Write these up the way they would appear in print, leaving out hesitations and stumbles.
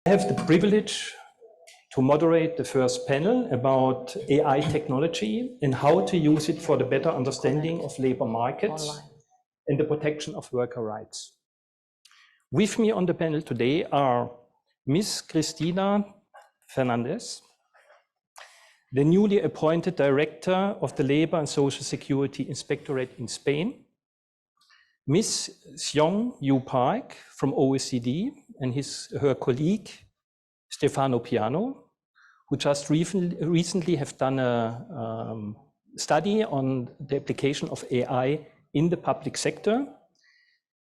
I have the privilege to moderate the first panel about AI technology and how to use it for the better understanding of labor markets and the protection of worker rights. With me on the panel today are Ms. Cristina FERNÁNDEZ, the newly appointed Director of the Labor and Social Security Inspectorate in Spain, Ms. Seong from OECD, and her colleague, Stefano, who just recently have done a study on the application of AI in the public sector.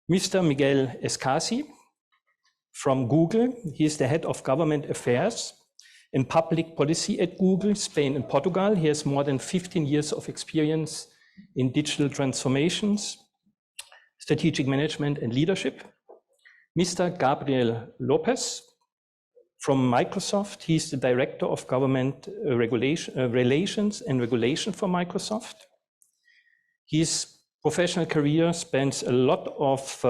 Mr. Miguel ESCASSI from Google. He is the head of government affairs and public policy at Google, Spain and Portugal. He has more than 15 years of experience in digital transformations, strategic management and leadership. Mr. Gabriel LOPEZ from Microsoft. He's the Director of Government Relations and Regulation for Microsoft. His professional career spans a lot of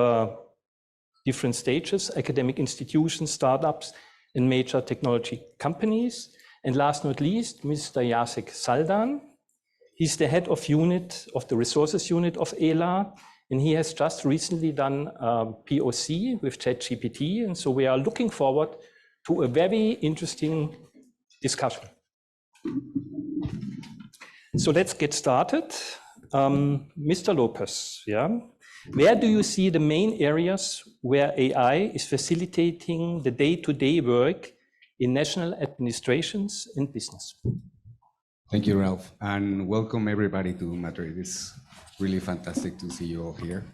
different stages, academic institutions, startups, and major technology companies. And last but not least, Mr. Jacek Saldan. He's the head of unit of the resources unit of ELA, and he has just recently done a POC with ChatGPT. And so we are looking forward to a very interesting discussion. So let's get started. Mr. Lopez, where do you see the main areas where AI is facilitating the day-to-day work in national administrations and business? Thank you, Ralph, and welcome everybody to Madrid. It's really fantastic to see you all here.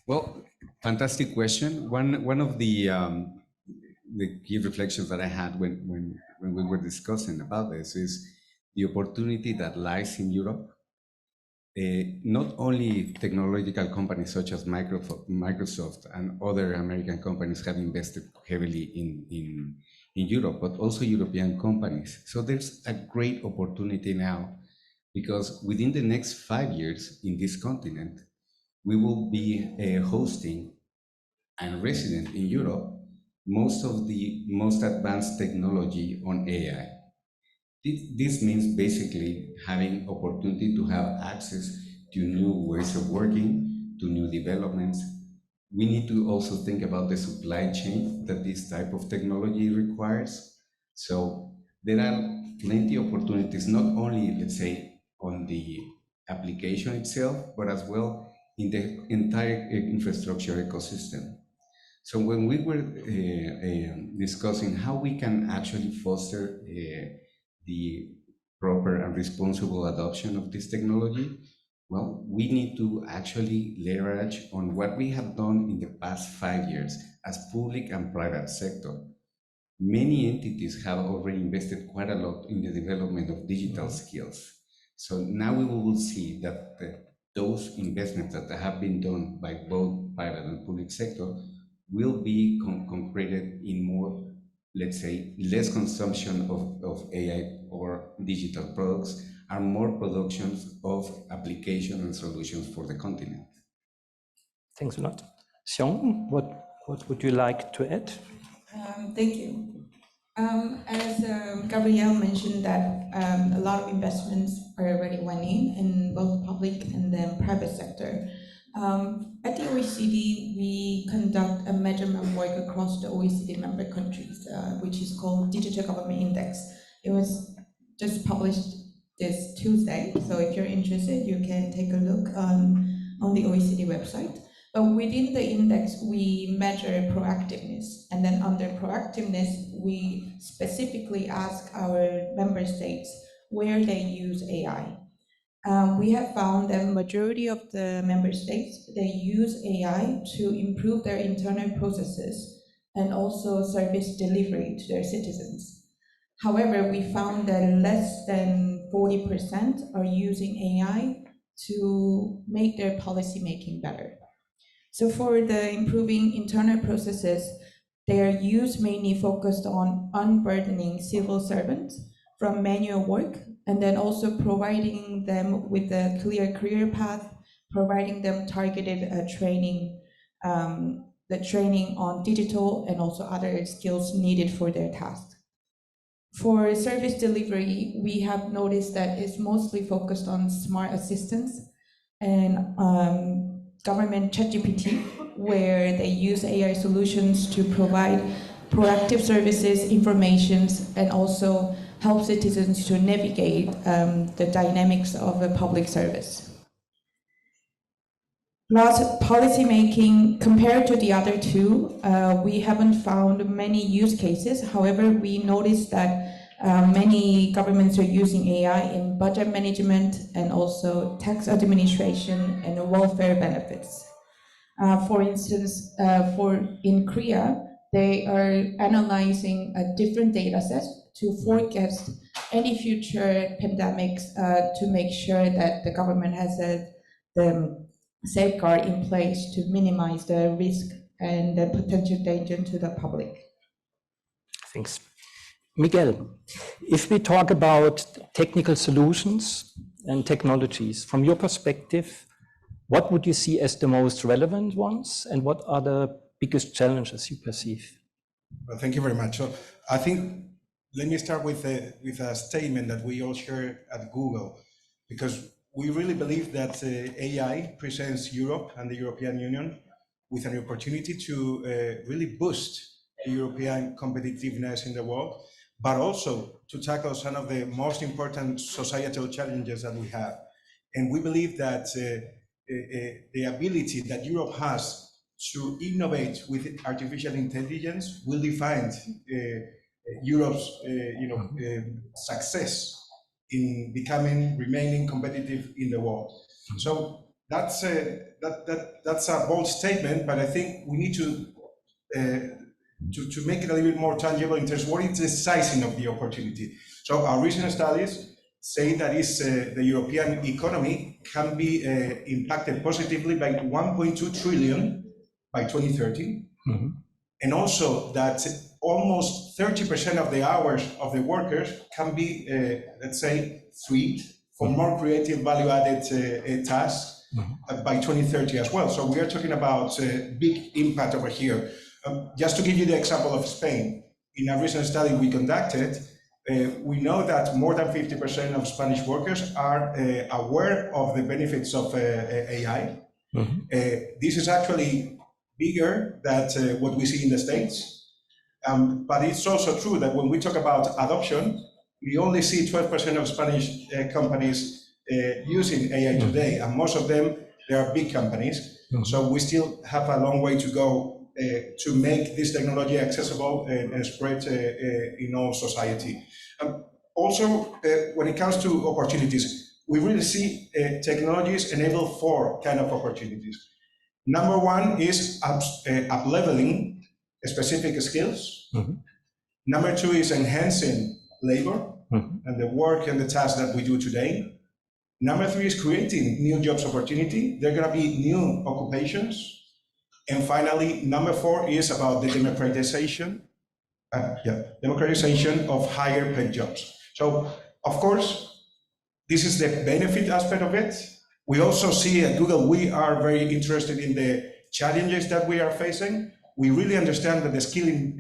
Well, fantastic question. One of the key reflections that I had when we were discussing about this is the opportunity that lies in Europe. Not only technological companies such as Microsoft and other American companies have invested heavily in Europe, but also European companies. So there's a great opportunity now, because within the next 5 years in this continent, we will be hosting and resident in Europe most of the most advanced technology on AI. This means basically having opportunity to have access to new ways of working, to new developments. We need to also think about the supply chain that this type of technology requires. So there are plenty of opportunities, not only, let's say, on the application itself, but as well in the entire infrastructure ecosystem. So when we were discussing how we can actually foster the proper and responsible adoption of this technology, well, we need to actually leverage on what we have done in the past 5 years as public and private sector. Many entities have already invested quite a lot in the development of digital skills. So now we will see that those investments that have been done by both private and public sector will be concreted in more, let's say, less consumption of AI or digital products, and more productions of applications and solutions for the continent. Thanks a lot. Seong, what would you like to add? Thank you. As Gabriel mentioned that a lot of investments are already went in both public and then private sector. At the OECD, we conduct a measurement work across the OECD member countries, which is called Digital Government Index. It was just published this Tuesday, so if you're interested, you can take a look on the OECD website. But within the index, we measure proactiveness, and then under proactiveness, we specifically ask our member states where they use AI. We have found that majority of the member states, they use AI to improve their internal processes and also service delivery to their citizens. However, we found that less than 40% are using AI to make their policy making better. So for the improving internal processes, their use mainly focused on unburdening civil servants from manual work, and then also providing them with a clear career path, providing them targeted training the training on digital and also other skills needed for their tasks. For service delivery, we have noticed that it's mostly focused on smart assistants and government ChatGPT, where they use AI solutions to provide proactive services, informations, and also help citizens to navigate the dynamics of a public service. Plus, policymaking, compared to the other two, we haven't found many use cases. However, we noticed that many governments are using AI in budget management and also tax administration and welfare benefits. For instance, in Korea, they are analyzing a different data set to forecast any future pandemics to make sure that the government has the safeguard in place to minimize the risk and the potential danger to the public. Thanks. Miguel, if we talk about technical solutions and technologies, from your perspective, what would you see as the most relevant ones, and what are the biggest challenges you perceive? Well, thank you very much. So I think, let me start with a statement that we all share at Google, because we really believe that AI presents Europe and the European Union with an opportunity to really boost the European competitiveness in the world, but also to tackle some of the most important societal challenges that we have. And we believe that the ability that Europe has to innovate with artificial intelligence will define Europe's success in remaining competitive in the world. So that's a bold statement, but I think we need to make it a little bit more tangible in terms of what is the sizing of the opportunity. So our recent studies say that the European economy can be impacted positively by 1.2 trillion by 2030, and also that almost 30% of the hours of the workers can be, let's say, freed for more creative value-added tasks by 2030 as well. So we are talking about big impact over here. Just to give you the example of Spain, in a recent study we conducted, we know that more than 50% of Spanish workers are aware of the benefits of AI. This is actually bigger than what we see in the States. But it's also true that when we talk about adoption, we only see 12% of Spanish companies using AI today, and most of them, they are big companies. So we still have a long way to go to make this technology accessible and spread in all society. Also, when it comes to opportunities, we really see technologies enable 4 kind of opportunities. Number one is up-leveling specific skills. Number 2 is enhancing labor and the work and the tasks that we do today. Number 3 is creating new jobs opportunity. There are going to be new occupations. And finally, number 4 is about the democratization of higher paid jobs. So, of course, this is the benefit aspect of it. We also see at Google, we are very interested in the challenges that we are facing. We really understand that the skilling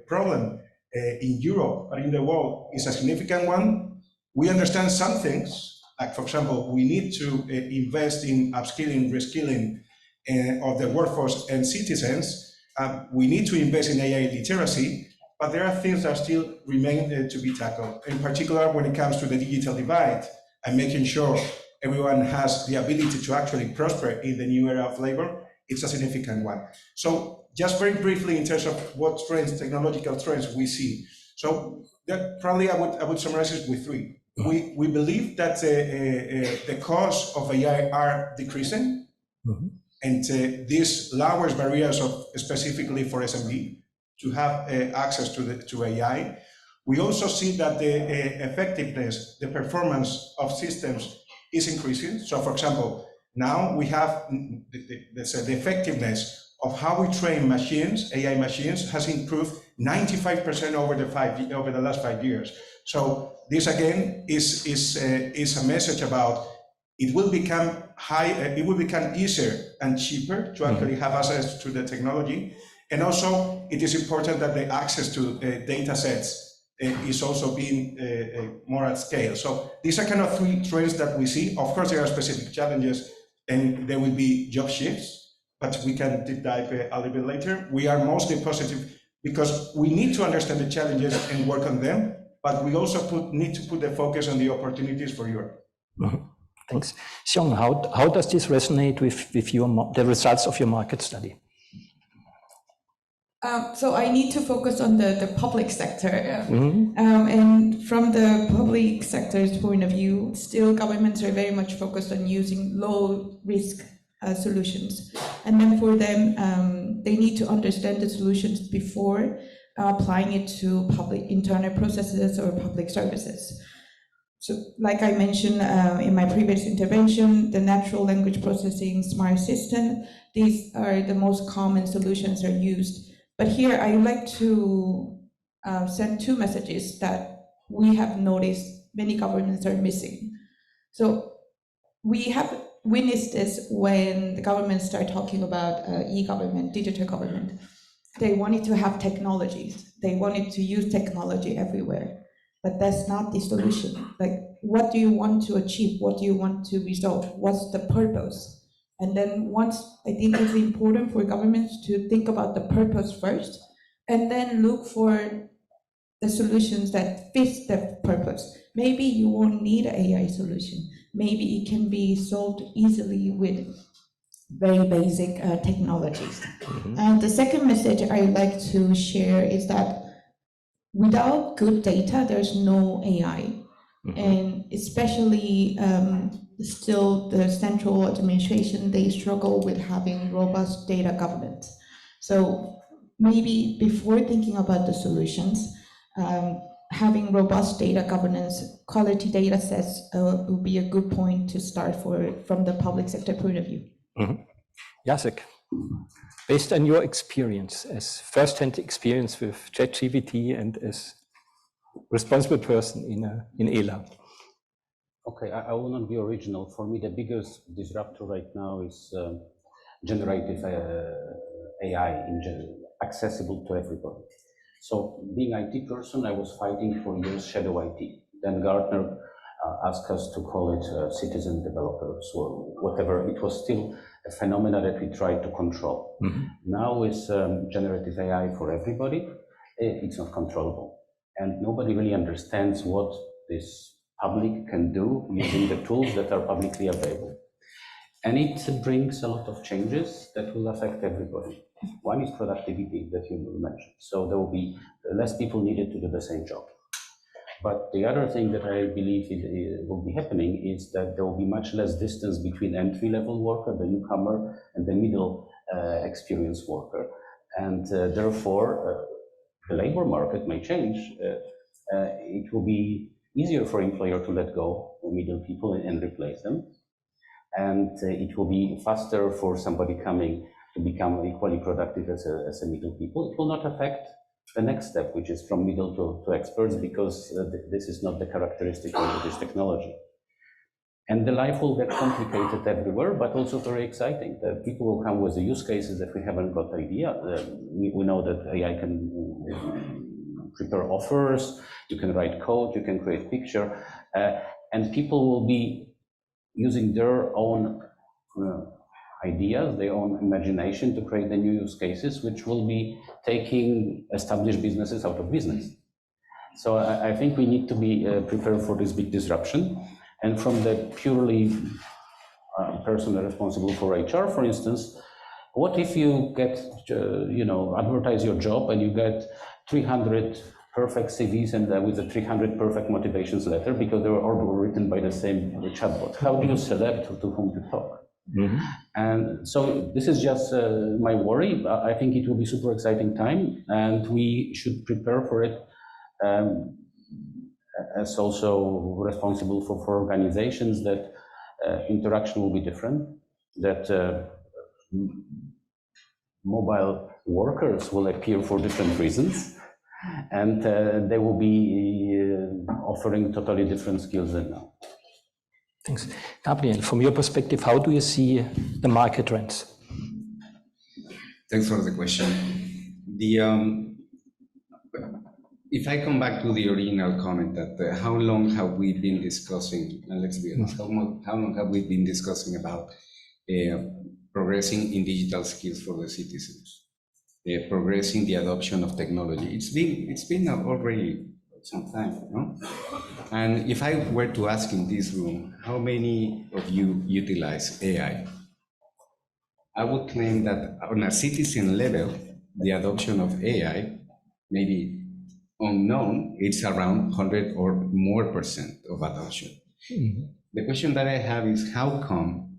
problem in Europe and in the world is a significant one. We understand some things, like for example, we need to invest in upskilling, reskilling of the workforce and citizens. We need to invest in AI literacy, but there are things that still remain to be tackled. In particular, when it comes to the digital divide and making sure everyone has the ability to actually prosper in the new era of labor, it's a significant one. So just very briefly in terms of what trends, technological trends we see. So that probably I would summarize it with 3. We believe that the costs of AI are decreasing, and this lowers barriers specifically for SMB to have access to AI. We also see that the effectiveness, the performance of systems is increasing. So for example, now we have the effectiveness of how we train machines, AI machines, has improved 95% over the last 5 years. So this again is a message about it will become it will become easier and cheaper to actually have access to the technology. And also, it is important that the access to data sets is also being more at scale. So these are kind of three trends that we see. Of course, there are specific challenges and there will be job shifts, but we can deep dive a little bit later. We are mostly positive because we need to understand the challenges and work on them, but we also need to put the focus on the opportunities for Europe. Thanks. Seong, how does this resonate with the results of your market study? So I need to focus on the public sector. And from the public sector's point of view, still governments are very much focused on using low risk solutions. And then for them, they need to understand the solutions before applying it to public internal processes or public services. So like I mentioned in my previous intervention, the natural language processing, smart system, these are the most common solutions are used. But here I would like to send two messages that we have noticed many governments are missing. So we have witnessed this when the government started talking about e-government, digital government. They wanted to have technologies. They wanted to use technology everywhere. But that's not the solution. Like, what do you want to achieve? What do you want to resolve? What's the purpose? And then once, I think it's important for governments to think about the purpose first, and then look for the solutions that fit the purpose. Maybe you won't need an AI solution. Maybe it can be solved easily with very basic technologies. And the second message I'd like to share is that without good data, there's no AI. And especially still the central administration, they struggle with having robust data governance. So maybe before thinking about the solutions, having robust data governance, quality data sets would be a good point to start from the public sector point of view. Jacek, based on your experience, as first-hand experience with ChatGPT and as responsible person in ELA. Okay, I will not be original. For me, the biggest disruptor right now is generative AI in general, accessible to everybody. So being IT person, I was fighting for years shadow IT. Then Gartner asked us to call it citizen developers or whatever. It was still a phenomenon that we tried to control. Now with generative AI for everybody, it's not controllable. And nobody really understands what this public can do using the tools that are publicly available. And it brings a lot of changes that will affect everybody. One is productivity that you mentioned. So there will be less people needed to do the same job. But the other thing that I believe will be happening is that there will be much less distance between entry-level worker, the newcomer, and the middle experienced worker. And therefore, the labor market may change. It will be easier for employer to let go of middle people and replace them. And it will be faster for somebody coming to become equally productive as a middle people. It will not affect the next step, which is from middle to experts, because this is not the characteristic of this technology. And the life will get complicated everywhere, but also very exciting. The people will come with the use cases that we haven't got idea. We know that AI can prepare offers, you can write code, you can create picture, and people will be using their own ideas, their own imagination to create the new use cases, which will be taking established businesses out of business. So I think we need to be prepared for this big disruption. And from the purely person responsible for HR, for instance, what if you get, advertise your job and you get 300 perfect CVs and with the 300 perfect motivations letter because they were all written by the same chatbot? How do you select to whom to talk? And so this is just my worry. I think it will be super exciting time, and we should prepare for it as also responsible for organizations that interaction will be different, that mobile workers will appear for different reasons, and they will be offering totally different skills than now. Thanks. Gabriel, from your perspective, how do you see the market trends? Thanks for the question. If I come back to the original comment that how long have we been discussing, and let's be honest, how long have we been discussing about progressing in digital skills for the citizens, progressing the adoption of technology? It's been already some time, no? And if I were to ask in this room, how many of you utilize AI? I would claim that on a citizen level, the adoption of AI, maybe unknown, it's around 100 or more % of adoption. Mm-hmm. The question that I have is how come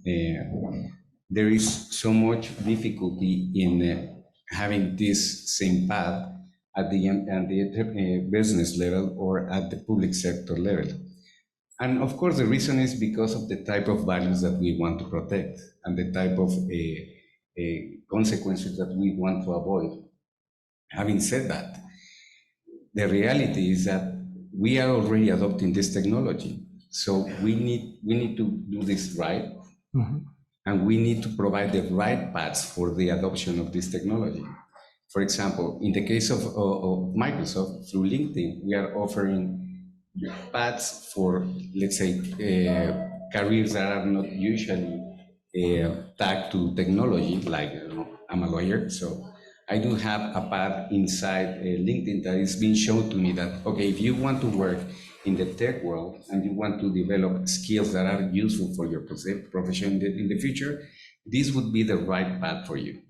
there is so much difficulty in having this same path at the business level or at the public sector level? And of course, the reason is because of the type of values that we want to protect and the type of consequences that we want to avoid. Having said that, the reality is that we are already adopting this technology. So we need to do this right. Mm-hmm. And we need to provide the right paths for the adoption of this technology. For example, in the case of Microsoft, through LinkedIn, we are offering paths for, let's say, careers that are not usually tagged to technology, like I'm a lawyer, so I do have a path inside LinkedIn that is being shown to me that, okay, if you want to work in the tech world and you want to develop skills that are useful for your profession in the future, this would be the right path for you.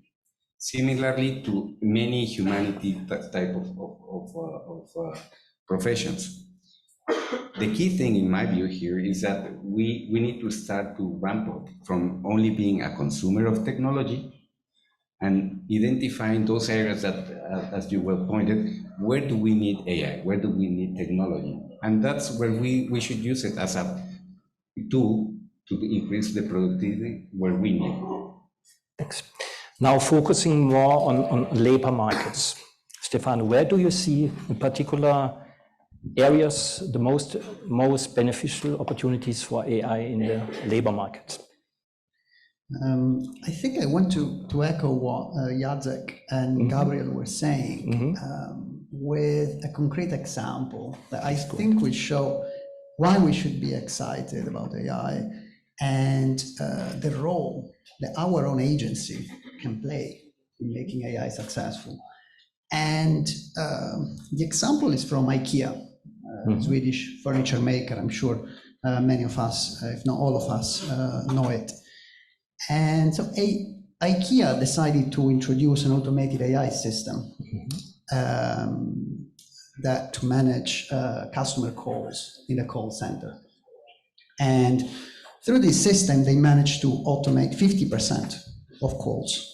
Similarly to many humanity type of professions. The key thing in my view here is that we need to start to ramp up from only being a consumer of technology and identifying those areas that, as you well pointed, where do we need AI? Where do we need technology? And that's where we should use it as a tool to increase the productivity where we need. Thanks. Now focusing more on labor markets. Stefano, where do you see in particular areas the most beneficial opportunities for AI in the labor market? I think I want to echo what Jacek and Gabriel were saying with a concrete example that I think will show why we should be excited about AI and the role that our own agency can play in making AI successful. And the example is from IKEA, Swedish furniture maker. I'm sure many of us, if not all of us, know it. And so IKEA decided to introduce an automated AI system that to manage customer calls in a call center. And through this system, they managed to automate 50% of calls.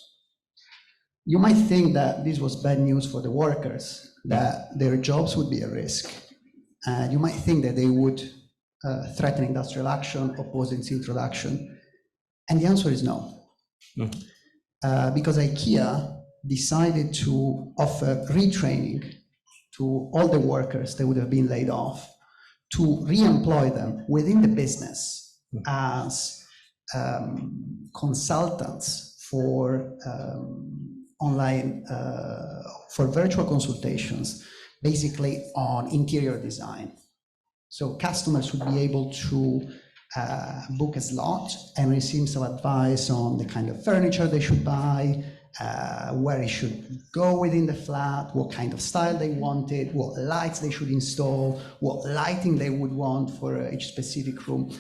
You might think that this was bad news for the workers, that their jobs would be at risk. You might think that they would threaten industrial action, oppose its introduction. And the answer is no. Because IKEA decided to offer retraining to all the workers that would have been laid off to re-employ them within the business as consultants for online, for virtual consultations, basically on interior design. So customers would be able to book a slot and receive some advice on the kind of furniture they should buy, where it should go within the flat, what kind of style they wanted, what lights they should install, what lighting they would want for each specific room.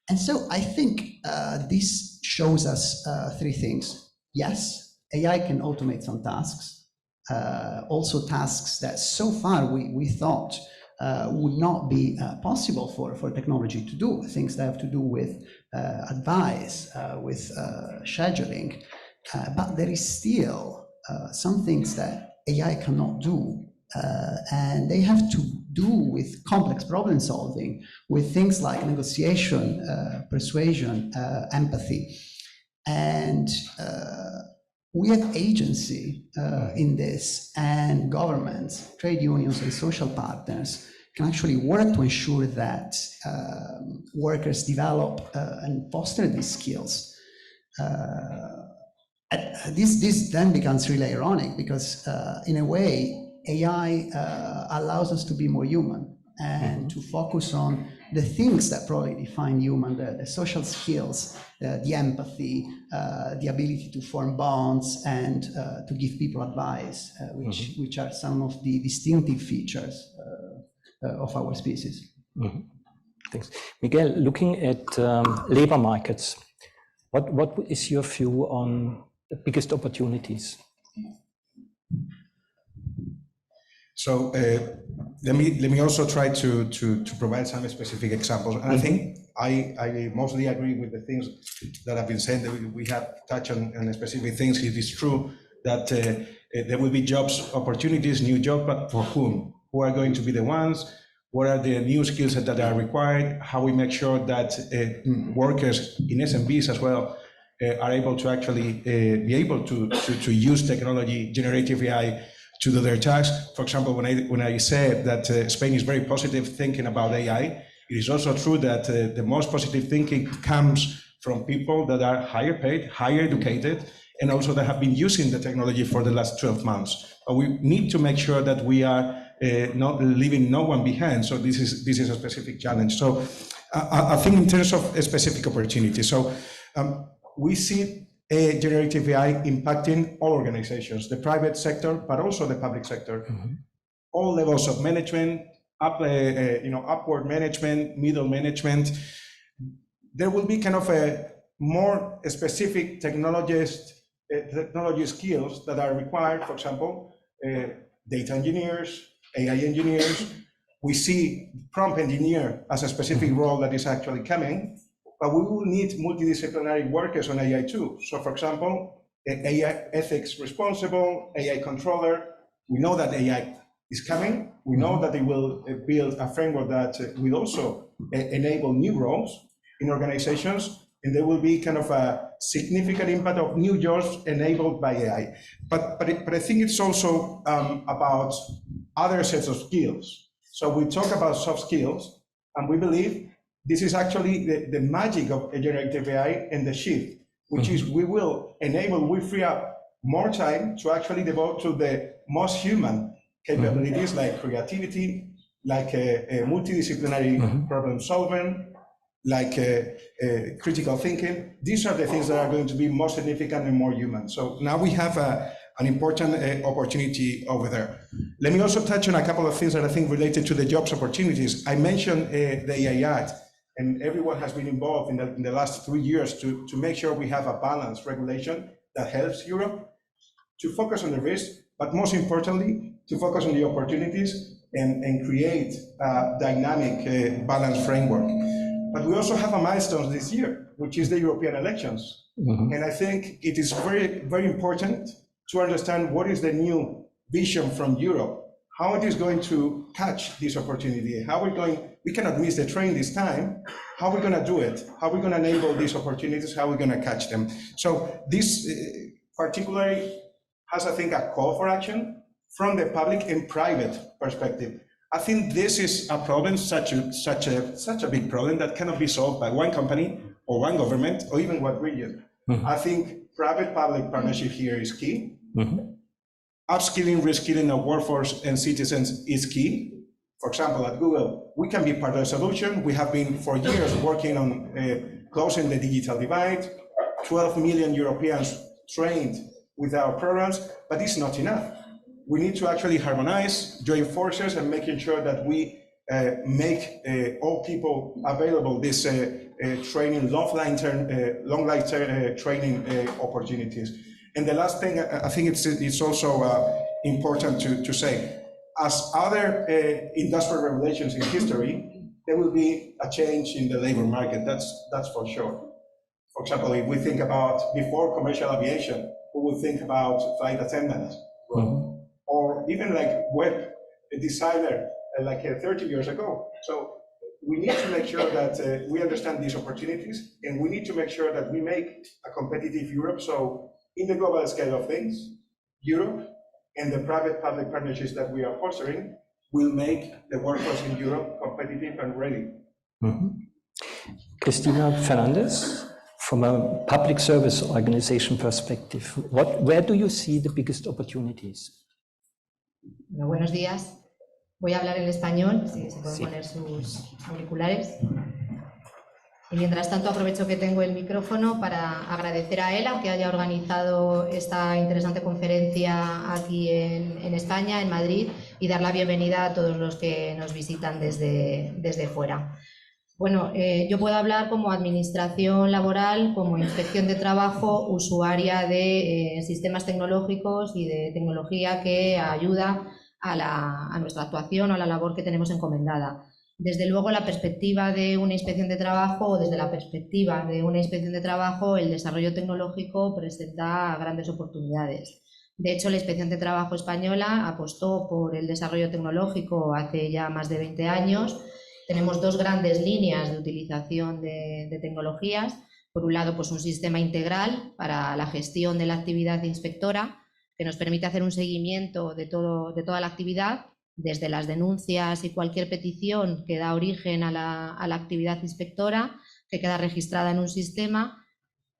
And so I think this shows us three things. Yes, AI can automate some tasks, also tasks that so far we thought would not be possible for technology to do, things that have to do with advice, with scheduling. But there is still some things that AI cannot do, and they have to do with complex problem solving, with things like negotiation, persuasion, empathy. And we have agency in this, and governments, trade unions, and social partners can actually work to ensure that workers develop and foster these skills. This then becomes really ironic because in a way, AI allows us to be more human and to focus on the things that probably define human, the social skills, the empathy, the ability to form bonds and to give people advice, which are some of the distinctive features of our species. Thanks. Miguel, looking at labor markets, what is your view on the biggest opportunities? So let me also try to provide some specific examples. And I think I mostly agree with the things that have been said. We have touched on specific things. It is true that there will be jobs opportunities, new jobs, but for whom? Who are going to be the ones? What are the new skills that are required? How we make sure that workers in SMBs as well are able to actually be able to use technology, generative AI, to do their tasks. For example, when I said that Spain is very positive thinking about AI, it is also true that the most positive thinking comes from people that are higher paid, higher educated, and also that have been using the technology for the last 12 months. But we need to make sure that we are not leaving no one behind. So this is a specific challenge. So I think in terms of a specific opportunity, so we see generative AI impacting all organizations, the private sector, but also the public sector. All levels of management, upward management, middle management. There will be kind of a more specific technology skills that are required. For example, data engineers, AI engineers. We see prompt engineer as a specific role that is actually coming. But we will need multidisciplinary workers on AI too. So for example, AI ethics responsible, AI controller. We know that AI is coming. We know that it will build a framework that will also enable new roles in organizations. And there will be kind of a significant impact of new jobs enabled by AI. But I think it's also about other sets of skills. So we talk about soft skills, and we believe this is actually the magic of generative AI and the shift, which is we free up more time to actually devote to the most human capabilities like creativity, like multidisciplinary problem solving, like critical thinking. These are the things that are going to be more significant and more human. So now we have an important opportunity over there. Let me also touch on a couple of things that I think related to the jobs opportunities. I mentioned the AI Act. And everyone has been involved in the last 3 years to make sure we have a balanced regulation that helps Europe to focus on the risk, but most importantly, to focus on the opportunities and create a dynamic, balanced framework. But we also have a milestone this year, which is the European elections. And I think it is very, very important to understand what is the new vision from Europe, how it is going to catch this opportunity, we cannot miss the train this time. How are we going to do it? How are we going to enable these opportunities? How are we going to catch them? So this particularly has, I think, a call for action from the public and private perspective. I think this is a problem, such a big problem that cannot be solved by one company or one government or even one region. I think private-public partnership here is key. Upskilling, reskilling our workforce and citizens is key. For example, at Google, we can be part of the solution. We have been for years working on closing the digital divide, 12 million Europeans trained with our programs, but it's not enough. We need to actually harmonize, join forces, and making sure that we make all people available this training, long life training opportunities. And the last thing, I think it's also important to say, as other industrial revolutions in history, there will be a change in the labor market. That's for sure. For example, if we think about before commercial aviation, we will think about flight attendants, or even like web designer, like 30 years ago. So we need to make sure that we understand these opportunities, and we need to make sure that we make a competitive Europe. So in the global scale of things, Europe and the private-public partnerships that we are fostering will make the workforce in Europe competitive and ready. Cristina Fernandez, from a public service organization perspective, where do you see the biggest opportunities? Bueno, buenos días. Voy a hablar en español, si se pueden poner sus auriculares. Y mientras tanto aprovecho que tengo el micrófono para agradecer a ELA que haya organizado esta interesante conferencia aquí en España, en Madrid, y dar la bienvenida a todos los que nos visitan desde fuera. Bueno, yo puedo hablar como administración laboral, como inspección de trabajo, usuaria de sistemas tecnológicos y de tecnología que ayuda a nuestra actuación o a la labor que tenemos encomendada. Desde luego, la perspectiva de una inspección de trabajo o desde la perspectiva de una inspección de trabajo, el desarrollo tecnológico presenta grandes oportunidades. De hecho, la Inspección de Trabajo española apostó por el desarrollo tecnológico hace ya más de 20 años. Tenemos dos grandes líneas de utilización de tecnologías. Por un lado, pues un sistema integral para la gestión de la actividad inspectora, que nos permite hacer un seguimiento de toda la actividad, desde las denuncias y cualquier petición que da origen a la actividad inspectora, que queda registrada en un sistema.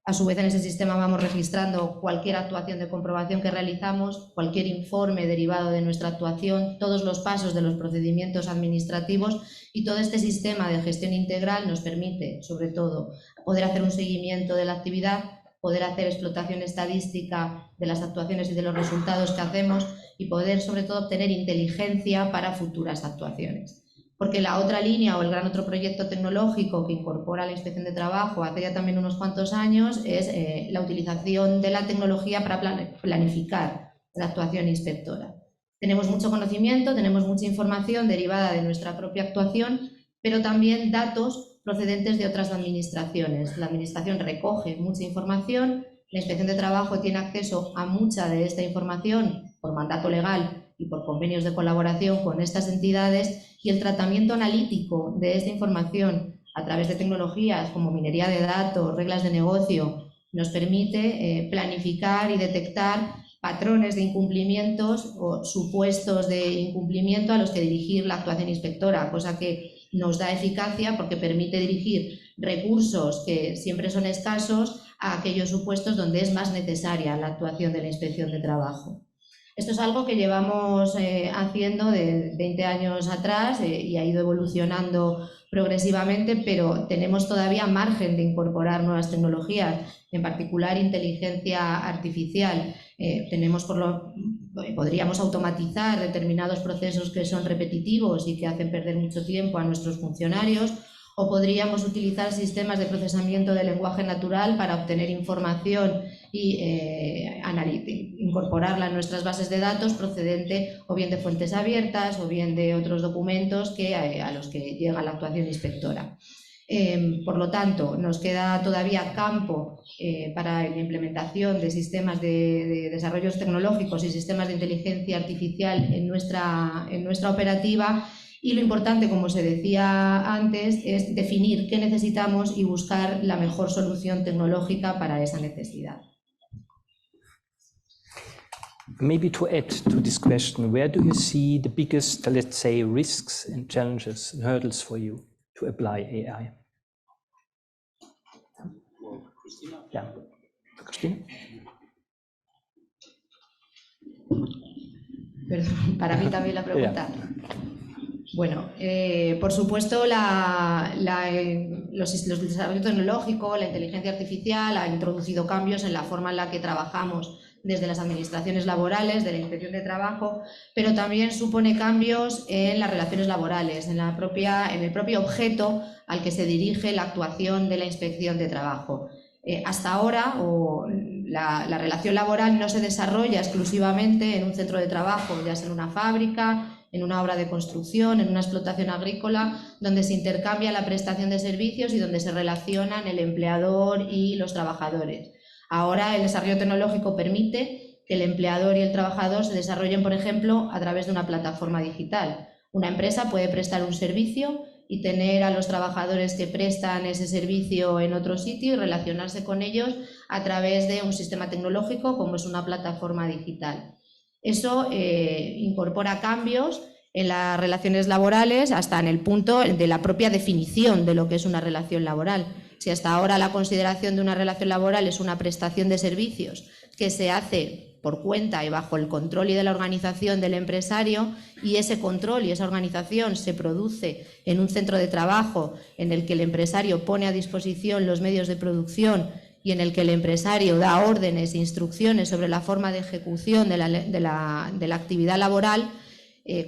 A su vez, en ese sistema vamos registrando cualquier actuación de comprobación que realizamos, cualquier informe derivado de nuestra actuación, todos los pasos de los procedimientos administrativos, y todo este sistema de gestión integral nos permite, sobre todo, poder hacer un seguimiento de la actividad, poder hacer explotación estadística de las actuaciones y de los resultados que hacemos y poder, sobre todo, obtener inteligencia para futuras actuaciones. Porque la otra línea o el gran otro proyecto tecnológico que incorpora la Inspección de Trabajo hace ya también unos cuantos años es la utilización de la tecnología para planificar la actuación inspectora. Tenemos mucho conocimiento, tenemos mucha información derivada de nuestra propia actuación, pero también datos procedentes de otras administraciones. La administración recoge mucha información, la Inspección de Trabajo tiene acceso a mucha de esta información por mandato legal y por convenios de colaboración con estas entidades, y el tratamiento analítico de esta información a través de tecnologías como minería de datos, reglas de negocio, nos permite planificar y detectar patrones de incumplimientos o supuestos de incumplimiento a los que dirigir la actuación inspectora, cosa que nos da eficacia porque permite dirigir recursos que siempre son escasos a aquellos supuestos donde es más necesaria la actuación de la Inspección de Trabajo. Esto es algo que llevamos haciendo de 20 años atrás y ha ido evolucionando progresivamente, pero tenemos todavía margen de incorporar nuevas tecnologías, en particular inteligencia artificial. Podríamos automatizar determinados procesos que son repetitivos y que hacen perder mucho tiempo a nuestros funcionarios, o podríamos utilizar sistemas de procesamiento de lenguaje natural para obtener información y incorporarla en nuestras bases de datos procedente o bien de fuentes abiertas o bien de otros documentos a los que llega la actuación inspectora. Por lo tanto, nos queda todavía campo para la implementación de sistemas de desarrollos tecnológicos y sistemas de inteligencia artificial en nuestra operativa. Y lo importante, como se decía antes, es definir qué necesitamos y buscar la mejor solución tecnológica para esa necesidad. Maybe to add to this question, where do you see the biggest, let's say, risks and challenges, and hurdles for you to apply AI? Cristina? Yeah. Cristina? Perdón, para mí también la pregunta. Yeah. Bueno, por supuesto, el desarrollo tecnológico, la inteligencia artificial ha introducido cambios en la forma en la que trabajamos desde las administraciones laborales, de la Inspección de Trabajo, pero también supone cambios en las relaciones laborales, en el propio objeto al que se dirige la actuación de la Inspección de Trabajo. Hasta ahora, la relación laboral no se desarrolla exclusivamente en un centro de trabajo, ya sea en una fábrica, en una obra de construcción, en una explotación agrícola, donde se intercambia la prestación de servicios y donde se relacionan el empleador y los trabajadores. Ahora el desarrollo tecnológico permite que el empleador y el trabajador se desarrollen, por ejemplo, a través de una plataforma digital. Una empresa puede prestar un servicio y tener a los trabajadores que prestan ese servicio en otro sitio y relacionarse con ellos a través de un sistema tecnológico como es una plataforma digital. Eso incorpora cambios en las relaciones laborales hasta en el punto de la propia definición de lo que es una relación laboral. Si hasta ahora la consideración de una relación laboral es una prestación de servicios que se hace por cuenta y bajo el control y de la organización del empresario, y ese control y esa organización se produce en un centro de trabajo en el que el empresario pone a disposición los medios de producción y en el que el empresario da órdenes e instrucciones sobre la forma de ejecución de la actividad laboral,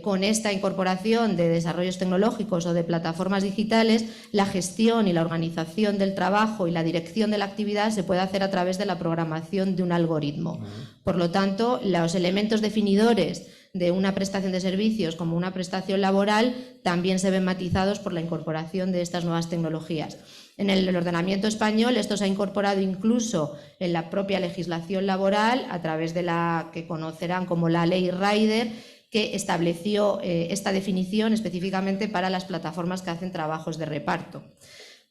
con esta incorporación de desarrollos tecnológicos o de plataformas digitales, la gestión y la organización del trabajo y la dirección de la actividad se puede hacer a través de la programación de un algoritmo. Por lo tanto, los elementos definidores de una prestación de servicios como una prestación laboral también se ven matizados por la incorporación de estas nuevas tecnologías. En el ordenamiento español esto se ha incorporado incluso en la propia legislación laboral a través de la que conocerán como la Ley Rider, que estableció esta definición específicamente para las plataformas que hacen trabajos de reparto.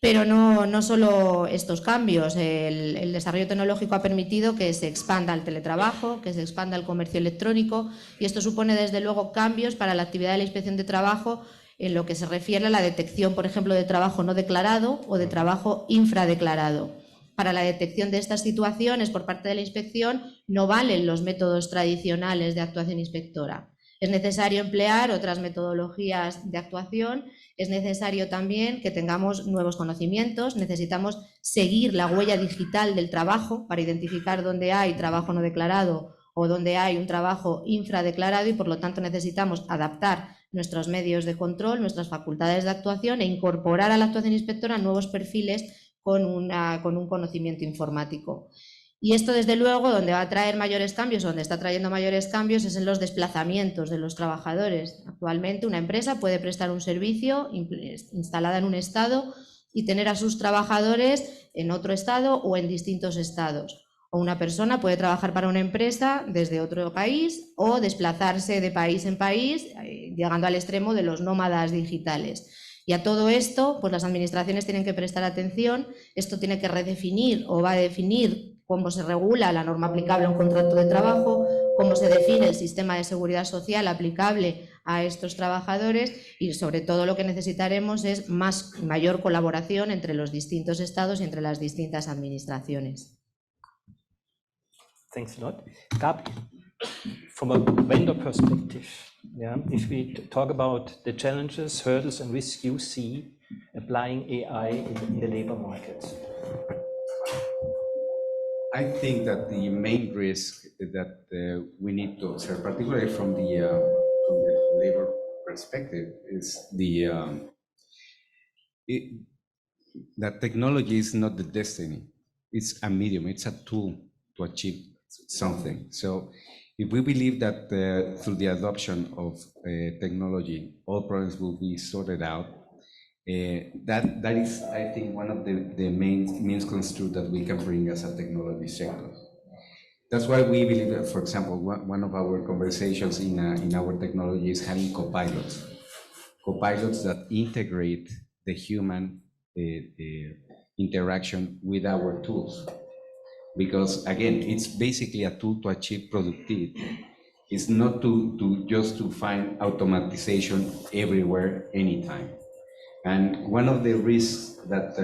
Pero no solo estos cambios, el desarrollo tecnológico ha permitido que se expanda el teletrabajo, que se expanda el comercio electrónico, y esto supone desde luego cambios para la actividad de la inspección de trabajo en lo que se refiere a la detección, por ejemplo, de trabajo no declarado o de trabajo infradeclarado. Para la detección de estas situaciones por parte de la inspección no valen los métodos tradicionales de actuación inspectora. Es necesario emplear otras metodologías de actuación, es necesario también que tengamos nuevos conocimientos, necesitamos seguir la huella digital del trabajo para identificar dónde hay trabajo no declarado o dónde hay un trabajo infradeclarado, y por lo tanto necesitamos adaptar nuestros medios de control, nuestras facultades de actuación e incorporar a la actuación inspectora nuevos perfiles con un conocimiento informático. Y esto, desde luego, donde va a traer mayores cambios, donde está trayendo mayores cambios, es en los desplazamientos de los trabajadores. Actualmente una empresa puede prestar un servicio instalada en un estado y tener a sus trabajadores en otro estado o en distintos estados. O una persona puede trabajar para una empresa desde otro país o desplazarse de país en país, llegando al extremo de los nómadas digitales. Y a todo esto, pues las administraciones tienen que prestar atención. Esto tiene que redefinir o va a definir cómo se regula la norma aplicable a un contrato de trabajo, cómo se define el sistema de seguridad social aplicable a estos trabajadores, y sobre todo lo que necesitaremos es mayor colaboración entre los distintos estados y entre las distintas administraciones. Thanks a lot. Gabriel, from a vendor perspective, if we talk about the challenges, hurdles and risks you see applying AI in the labor market. I think that the main risk that we need to observe, particularly from the labor perspective, is that technology is not the destiny. It's a medium, it's a tool to achieve something. So if we believe that through the adoption of technology, all problems will be sorted out, that is, I think, one of the main misconstrued that we can bring as a technology sector. That's why we believe that, for example, one of our conversations in our technology is having copilots that integrate the human interaction with our tools. Because again, it's basically a tool to achieve productivity. It's not just to find automatization everywhere, anytime. And one of the risks that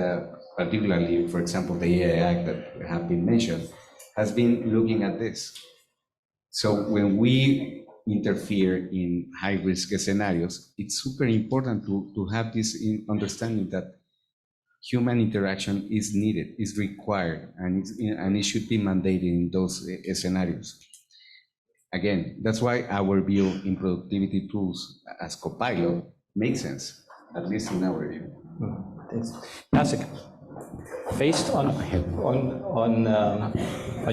particularly, for example, the AI Act that have been mentioned, has been looking at this. So when we interfere in high-risk scenarios, it's super important to have this understanding that human interaction is needed, is required, and it should be mandated in those scenarios. Again, that's why our view in productivity tools as Copilot makes sense, at least in our view. Jacek, based on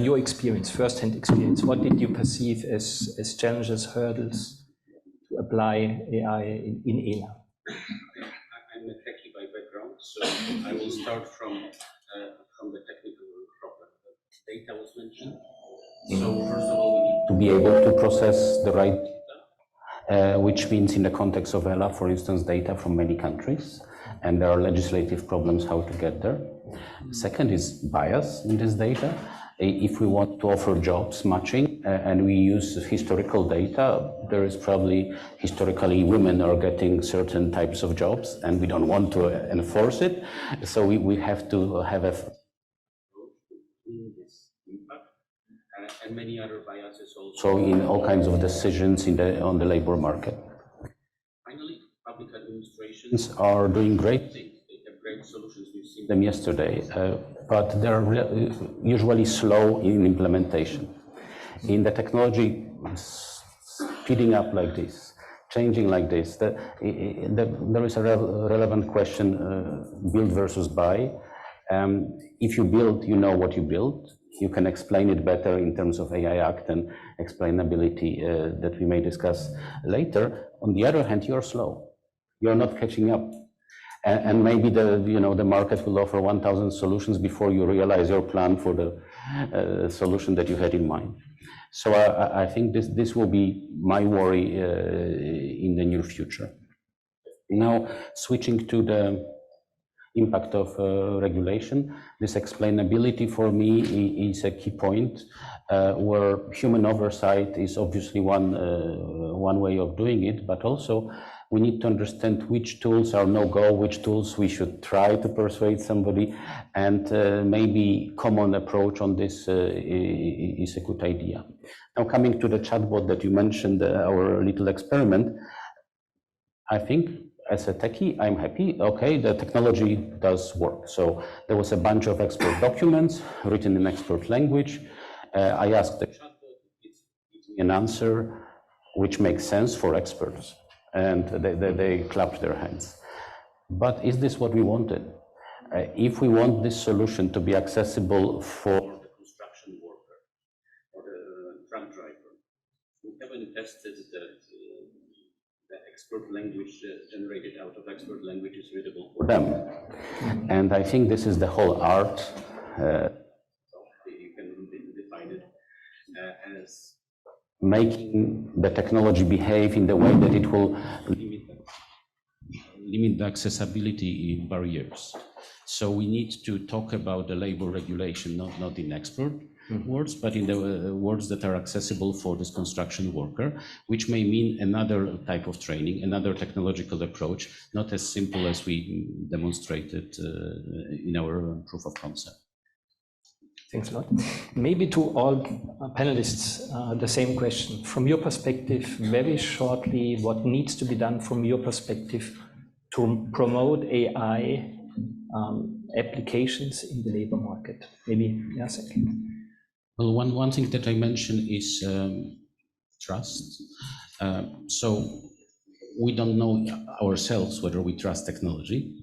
your experience, first-hand experience, what did you perceive as challenges, hurdles to apply AI in ELA? I'm a techie by background, so I will start from the technical problem. Data was mentioned. So first of all, we need to be able to process the right data, which means in the context of ELA, for instance, data from many countries, and there are legislative problems how to get there. Second is bias in this data, If we want to offer jobs matching and we use historical data, there is probably historically women are getting certain types of jobs and we don't want to enforce it. So we have to have a this impact and many other biases also in all kinds of decisions on the labor market. Finally, public administrations are doing great things. Great solutions, we've seen them yesterday, but they're usually slow in implementation. In the technology speeding up like this, changing like this, there is a relevant question, build versus buy. If you build, you know what you build. You can explain it better in terms of AI Act and explainability that we may discuss later. On the other hand, you're slow. You're not catching up. And maybe the market will offer 1,000 solutions before you realize your plan for the solution that you had in mind. So I think this will be my worry in the near future. Now, switching to the impact of regulation, this explainability for me is a key point where human oversight is obviously one way of doing it, but also we need to understand which tools are no-go, which tools we should try to persuade somebody, and maybe common approach on this is a good idea. Now, coming to the chatbot that you mentioned, our little experiment, I think as a techie, I'm happy. Okay, the technology does work. So there was a bunch of expert documents written in expert language. I asked the chatbot, it gives me an answer which makes sense for experts. And they clapped their hands. But is this what we wanted? If we want this solution to be accessible for the construction worker or the truck driver, we haven't tested the expert language generated out of expert language is readable for them. And I think this is the whole art. You can define it as making the technology behave in the way that it will limit the accessibility barriers. So we need to talk about the labor regulation, not in expert words, but in the words that are accessible for this construction worker, which may mean another type of training, another technological approach, not as simple as we demonstrated in our proof of concept. Thanks a lot. Maybe to all panelists, the same question. From your perspective, very shortly, what needs to be done from your perspective to promote AI applications in the labor market? Maybe, yes. Well, one thing that I mentioned is trust. So we don't know ourselves whether we trust technology.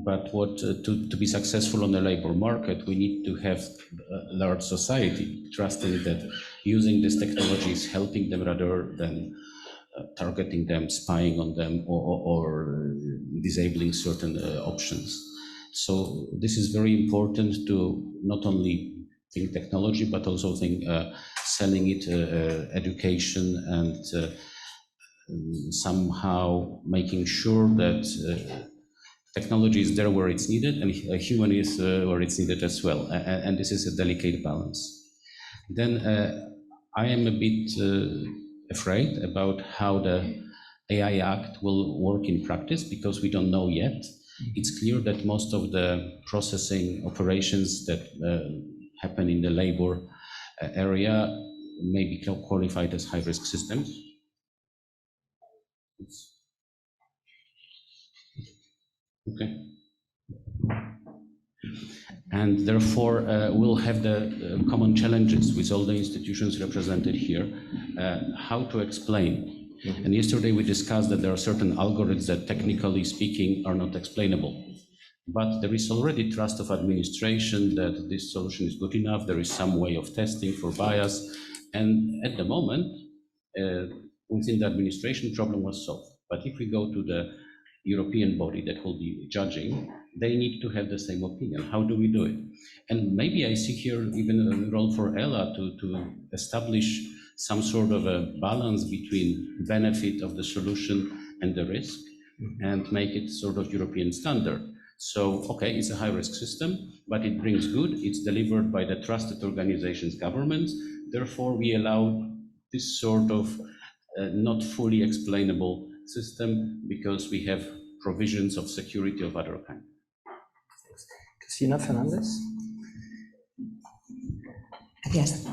But to be successful on the labor market, we need to have a large society trusting that using this technology is helping them rather than targeting them, spying on them, or disabling certain options. So this is very important to not only think technology, but also think selling it, education, and somehow making sure that technology is there where it's needed, and a human is where it's needed as well. And this is a delicate balance. Then I am a bit afraid about how the AI Act will work in practice, because we don't know yet. It's clear that most of the processing operations that happen in the labor area may be qualified as high-risk systems. Okay. And therefore, we'll have the common challenges with all the institutions represented here, how to explain. And yesterday we discussed that there are certain algorithms that, technically speaking, are not explainable. But there is already trust of administration that this solution is good enough. There is some way of testing for bias. And at the moment, within the administration, problem was solved. But if we go to the European body that will be judging, they need to have the same opinion. How do we do it? And maybe I see here even a role for ELA to establish some sort of a balance between benefit of the solution and the risk, and make it sort of European standard. So, okay, it's a high-risk system, but it brings good. It's delivered by the trusted organizations, governments. Therefore, we allow this sort of not fully explainable system because we have provisions of security of other kind. Cristina, FERNÁNDEZ. Gracias.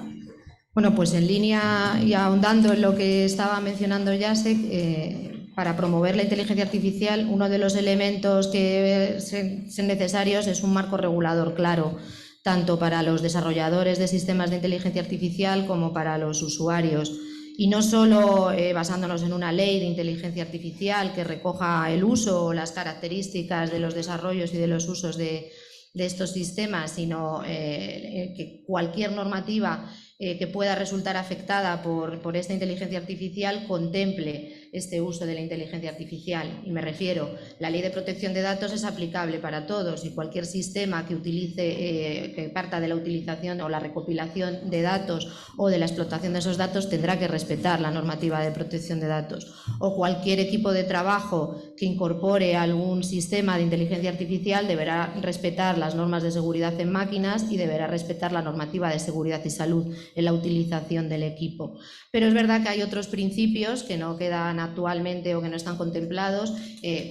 Bueno, pues en línea y ahondando en lo que estaba mencionando Jacek, para promover la inteligencia artificial, uno de los elementos que son necesarios es un marco regulador claro, tanto para los desarrolladores de sistemas de inteligencia artificial como para los usuarios. Y no solo basándonos en una ley de inteligencia artificial que recoja el uso o las características de los desarrollos y de los usos de estos sistemas, sino que cualquier normativa que pueda resultar afectada por esta inteligencia artificial contemple este uso de la inteligencia artificial. Y me refiero, la ley de protección de datos es aplicable para todos y cualquier sistema que utilice, que parta de la utilización o la recopilación de datos o de la explotación de esos datos tendrá que respetar la normativa de protección de datos. O cualquier equipo de trabajo que incorpore algún sistema de inteligencia artificial deberá respetar las normas de seguridad en máquinas y deberá respetar la normativa de seguridad y salud en la utilización del equipo. Pero es verdad que hay otros principios que no quedan actualmente o que no están contemplados,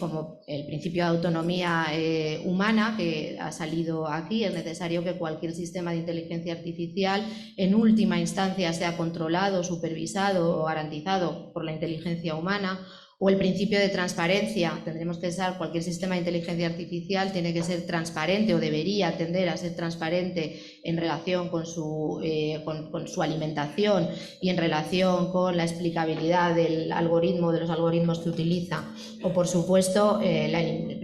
como el principio de autonomía humana que ha salido aquí. Es necesario que cualquier sistema de inteligencia artificial en última instancia sea controlado, supervisado o garantizado por la inteligencia humana. O el principio de transparencia. Tendremos que usar cualquier sistema de inteligencia artificial, tiene que ser transparente o debería tender a ser transparente en relación con su alimentación y en relación con la explicabilidad del algoritmo, de los algoritmos que utiliza. O por supuesto el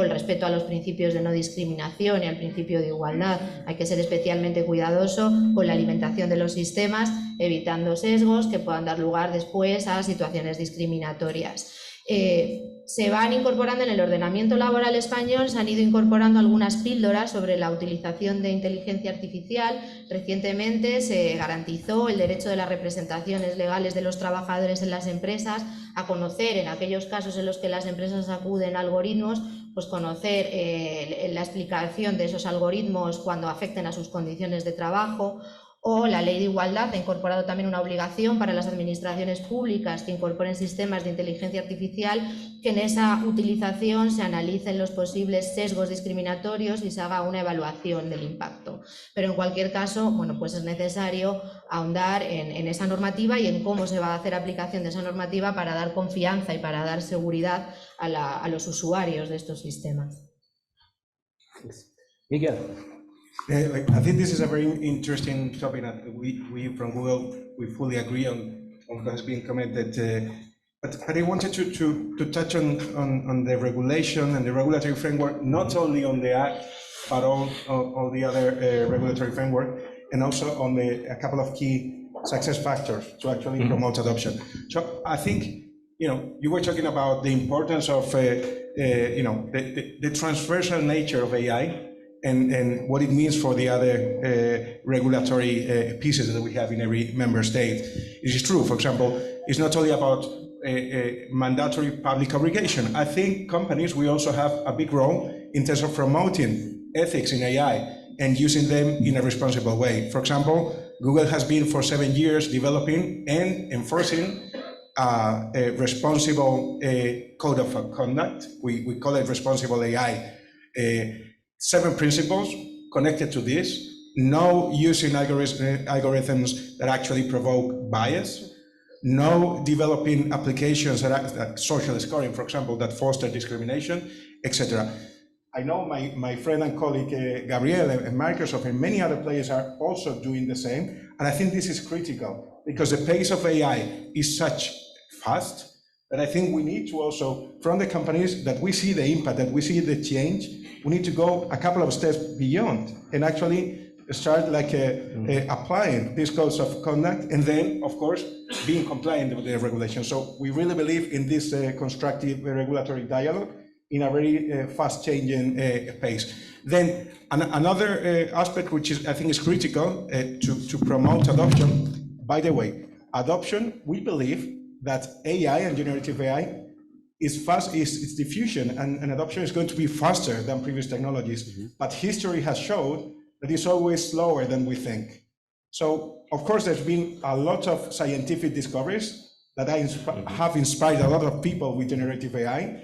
respeto a los principios de no discriminación y al principio de igualdad. Hay que ser especialmente cuidadoso con la alimentación de los sistemas, evitando sesgos que puedan dar lugar después a situaciones discriminatorias. Se van incorporando en el ordenamiento laboral español, se han ido incorporando algunas píldoras sobre la utilización de inteligencia artificial. Recientemente se garantizó el derecho de las representaciones legales de los trabajadores en las empresas a conocer, en aquellos casos en los que las empresas acuden a algoritmos, pues conocer la explicación de esos algoritmos cuando afecten a sus condiciones de trabajo. O la Ley de Igualdad ha incorporado también una obligación para las administraciones públicas que incorporen sistemas de inteligencia artificial, que en esa utilización se analicen los posibles sesgos discriminatorios y se haga una evaluación del impacto. Pero en cualquier caso, bueno, pues es necesario ahondar en esa normativa y en cómo se va a hacer aplicación de esa normativa para dar confianza y para dar seguridad a los usuarios de estos sistemas. Miguel. I think this is a very interesting topic, and we from Google, we fully agree on what has been commented. But I wanted to touch on the regulation and the regulatory framework, not only on the Act, but all the other regulatory framework, and also on a couple of key success factors to actually promote adoption. So I think, you were talking about the importance of, the transversal nature of AI, and what it means for the other regulatory pieces that we have in every member state. It is true, for example, it's not only about mandatory public obligation. I think companies, we also have a big role in terms of promoting ethics in AI and using them in a responsible way. For example, Google has been for 7 years developing and enforcing a responsible code of conduct. We call it responsible AI. 7 principles connected to this: no using algorithms that actually provoke bias, no developing applications that social scoring, for example, that foster discrimination, etc. I know my friend and colleague Gabriel and Microsoft and many other players are also doing the same, and I think this is critical because the pace of AI is such fast that I think we need to also, from the companies, that we see the impact, that we see the change, we need to go a couple of steps beyond and actually start applying these codes of conduct and then, of course, being compliant with the regulation. So we really believe in this constructive regulatory dialogue in a very fast-changing pace. Then another aspect which I think is critical to promote adoption. By the way, adoption, we believe that AI and generative AI its diffusion and adoption is going to be faster than previous technologies. But history has showed that it's always slower than we think. So, of course, there's been a lot of scientific discoveries that have inspired a lot of people with generative AI.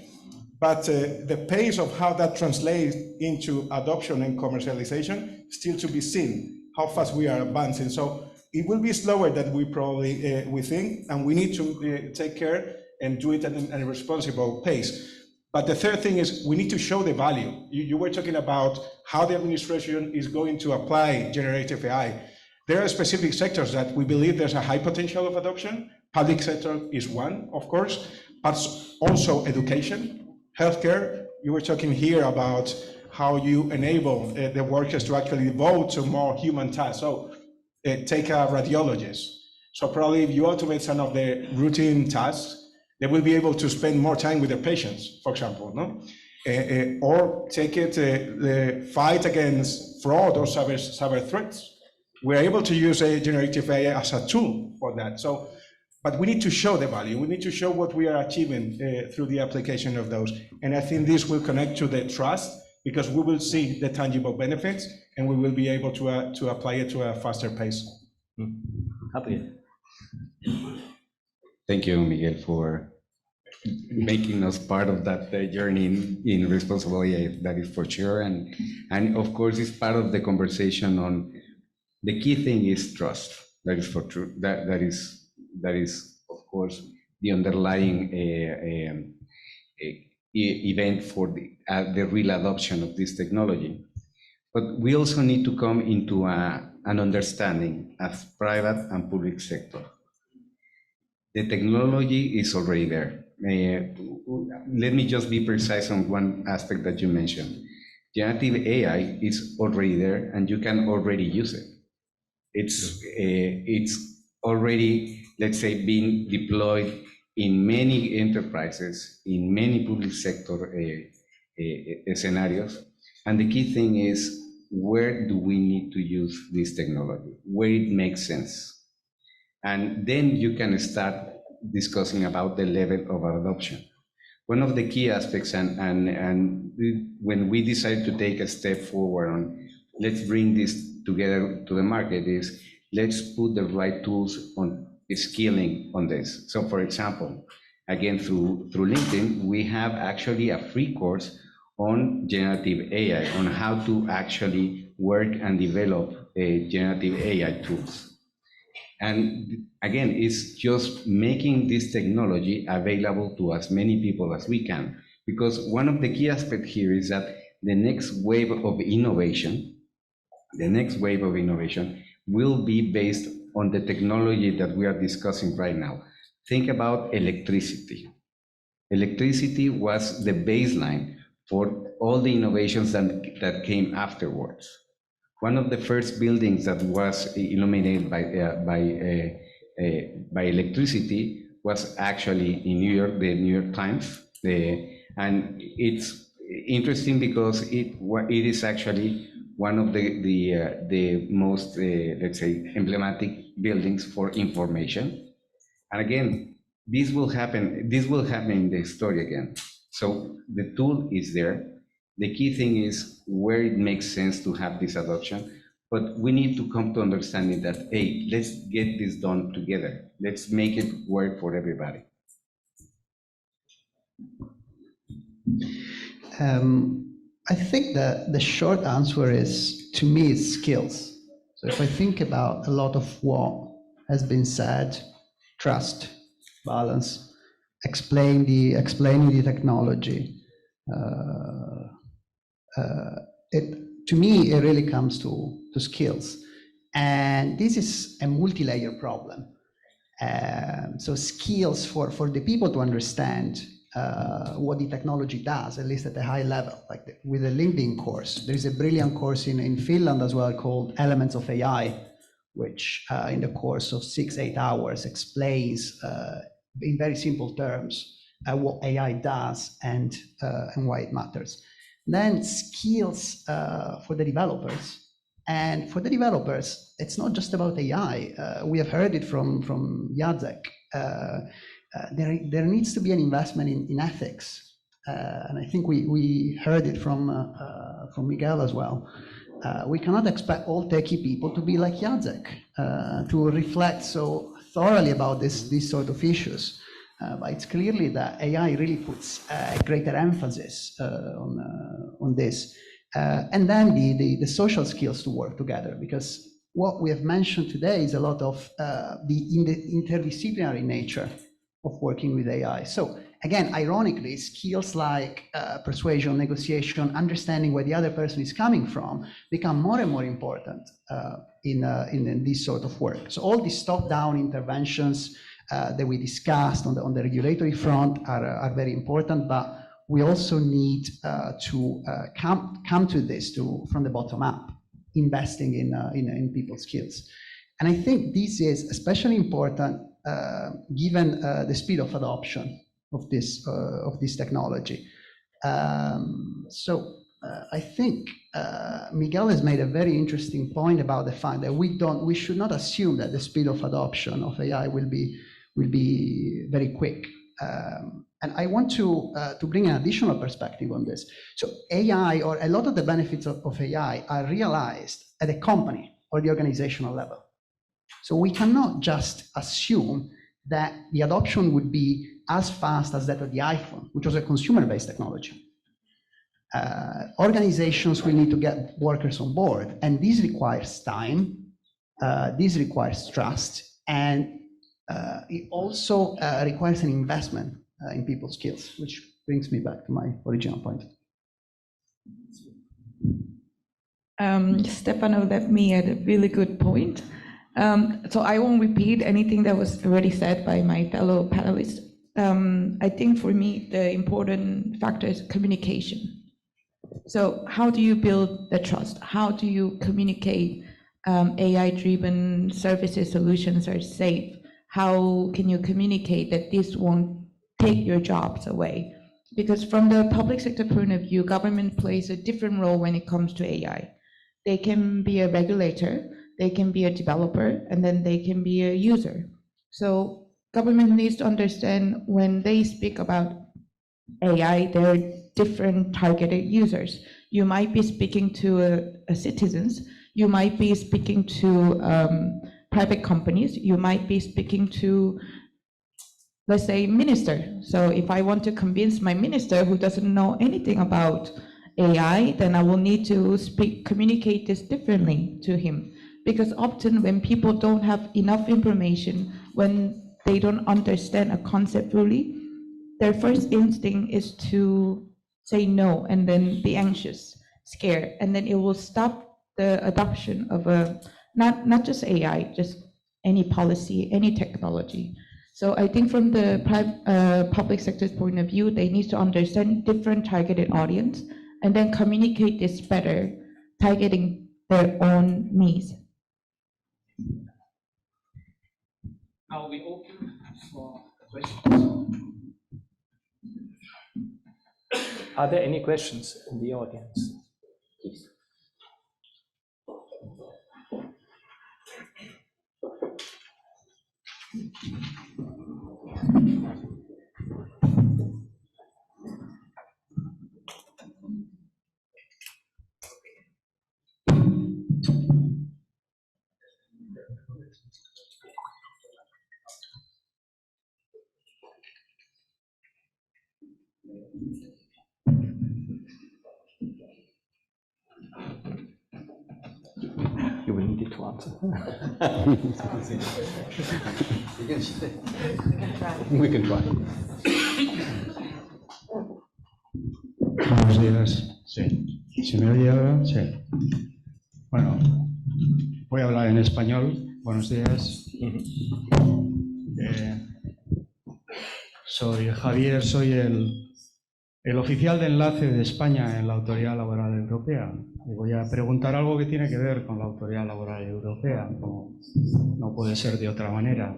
But the pace of how that translates into adoption and commercialization still to be seen, how fast we are advancing. So it will be slower than we probably we think, and we need to take care and do it at a responsible pace. But the third thing is we need to show the value. You were talking about how the administration is going to apply generative AI. There are specific sectors that we believe there's a high potential of adoption. Public sector is one, of course, but also education. Healthcare, you were talking here about how you enable the workers to actually devote to more human tasks. So take a radiologist. So probably if you automate some of the routine tasks, they will be able to spend more time with their patients, for example, no? Or take it, the fight against fraud or cyber threats. We're able to use generative AI as a tool for that. So, but we need to show the value. We need to show what we are achieving through the application of those. And I think this will connect to the trust, because we will see the tangible benefits and we will be able to apply it to a faster pace. Gabriel. Thank you, Miguel, for making us part of that journey in responsible AI, that is for sure. And of course, it's part of the conversation on the key thing is trust. That is for true. That is, of course, the underlying event for the real adoption of this technology. But we also need to come into an understanding as private and public sector. The technology is already there. Let me just be precise on one aspect that you mentioned. Generative AI is already there and you can already use it. It's already, let's say, being deployed in many enterprises, in many public sector scenarios. And the key thing is, where do we need to use this technology? Where it makes sense? And then you can start discussing about the level of adoption. One of the key aspects, and when we decide to take a step forward on, let's bring this together to the market, is let's put the right tools on skilling on this. So for example, again, through LinkedIn, we have actually a free course on generative AI, on how to actually work and develop generative AI tools. And again, it's just making this technology available to as many people as we can, because one of the key aspects here is that the next wave of innovation will be based on the technology that we are discussing right now. Think about electricity. Electricity was the baseline for all the innovations that came afterwards. One of the first buildings that was illuminated by electricity was actually in New York, the New York Times. And it's interesting because it is actually one of the most, let's say, emblematic buildings for information. And again, this will happen in the story again. So the tool is there. The key thing is where it makes sense to have this adoption, but we need to come to understanding that, hey, let's get this done together. Let's make it work for everybody. I think that the short answer is, to me, it's skills. So if I think about a lot of what has been said, trust, balance, explaining the technology, to me, it really comes to skills. And this is a multi-layer problem. So skills for the people to understand what the technology does, at least at a high level, like with a LinkedIn course. There is a brilliant course in Finland as well called Elements of AI, which in the course of 6-8 hours explains in very simple terms what AI does and why it matters. Then skills for the developers. And for the developers, it's not just about AI. We have heard it from Jacek. there needs to be an investment in ethics. And I think we heard it from Miguel as well. We cannot expect all techie people to be like Jacek, to reflect so thoroughly about this sort of issues. But it's clearly that AI really puts a greater emphasis on this. And then the social skills to work together, because what we have mentioned today is a lot of the interdisciplinary nature of working with AI. So again, ironically, skills like persuasion, negotiation, understanding where the other person is coming from become more and more important in this sort of work. So all these top-down interventions that we discussed on the regulatory front are very important, but we also need to come to this from the bottom up, investing in people's skills. And I think this is especially important given the speed of adoption of this technology. So I think Miguel has made a very interesting point about the fact that we should not assume that the speed of adoption of AI will be very quick. And I want to bring an additional perspective on this. So AI, or a lot of the benefits of AI, are realized at a company or the organizational level. So we cannot just assume that the adoption would be as fast as that of the iPhone, which was a consumer-based technology. Organizations will need to get workers on board, and this requires time, this requires trust, and it also requires an investment in people's skills, which brings me back to my original point. Stefano left me at a really good point. So I won't repeat anything that was already said by my fellow panelists. I think for me, the important factor is communication. So how do you build the trust? How do you communicate AI-driven services, solutions are safe? How can you communicate that this won't take your jobs away? Because from the public sector point of view, government plays a different role when it comes to AI. They can be a regulator, they can be a developer, and then they can be a user. So government needs to understand when they speak about AI, there are different targeted users. You might be speaking to citizens, you might be speaking to private companies, you might be speaking to, let's say, minister. So if I want to convince my minister who doesn't know anything about AI, then I will need to communicate this differently to him. Because often when people don't have enough information, when they don't understand a concept fully, their first instinct is to say no and then be anxious, scared, and then it will stop the adoption of not just AI, just any policy, any technology. So I think from the public sector's point of view, they need to understand different targeted audience and then communicate this better, targeting their own needs. Now we open for questions. Are there any questions in the audience? Please. You will need it to answer. We can try. Buenos días. Sí. ¿Se me oye ahora? Sí. Bueno, voy a hablar en español. Buenos días. Soy Javier, soy el oficial de enlace de España en la Autoridad Laboral Europea. Y voy a preguntar algo que tiene que ver con la Autoridad Laboral Europea, como no puede ser de otra manera.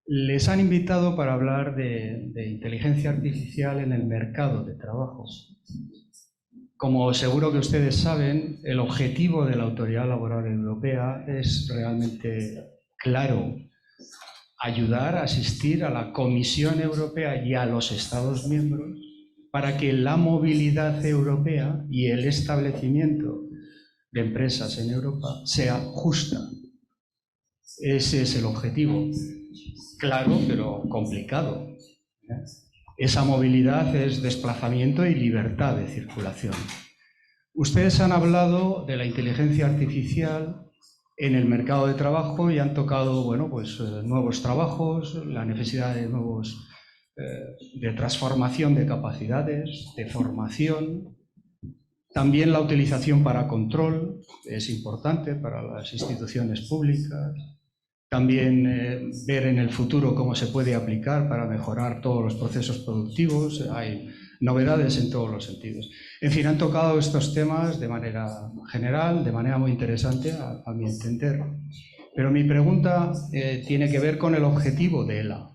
Les han invitado para hablar de inteligencia artificial en el mercado de trabajo. Como seguro que ustedes saben, el objetivo de la Autoridad Laboral Europea es realmente claro. ayudar, asistir a la Comisión Europea y a los Estados miembros para que la movilidad europea y el establecimiento de empresas en Europa sea justa. Ese es el objetivo. Claro, pero complicado. Esa movilidad es desplazamiento y libertad de circulación. Ustedes han hablado de la inteligencia artificial en el mercado de trabajo y han tocado, bueno, pues nuevos trabajos, la necesidad de nuevos, de transformación de capacidades, de formación. También la utilización para control es importante para las instituciones públicas. También ver en el futuro cómo se puede aplicar para mejorar todos los procesos productivos. Hay novedades en todos los sentidos. En fin, han tocado estos temas de manera general, de manera muy interesante, a mi entender. Pero mi pregunta tiene que ver con el objetivo de ELA.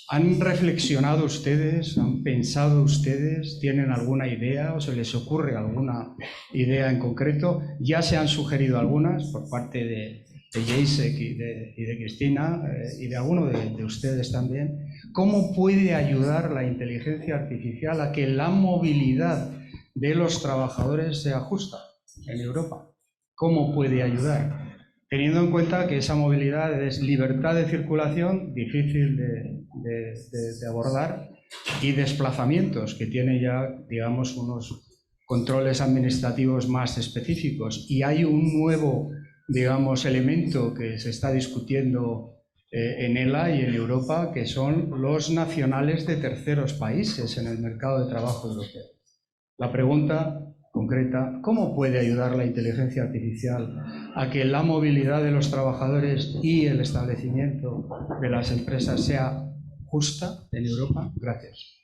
¿Han reflexionado ustedes, han pensado ustedes, tienen alguna idea o se les ocurre alguna idea en concreto? Ya se han sugerido algunas por parte de Jacek y de Cristina y de alguno de ustedes también. ¿Cómo puede ayudar la inteligencia artificial a que la movilidad de los trabajadores sea justa en Europa? ¿Cómo puede ayudar? Teniendo en cuenta que esa movilidad es libertad de circulación, difícil de abordar, y desplazamientos, que tiene ya, digamos, unos controles administrativos más específicos. Y hay un nuevo, digamos, elemento que se está discutiendo en ELA y en Europa, que son los nacionales de terceros países en el mercado de trabajo europeo. La pregunta concreta, ¿cómo puede ayudar la inteligencia artificial a que la movilidad de los trabajadores y el establecimiento de las empresas sea justa en Europa? Gracias.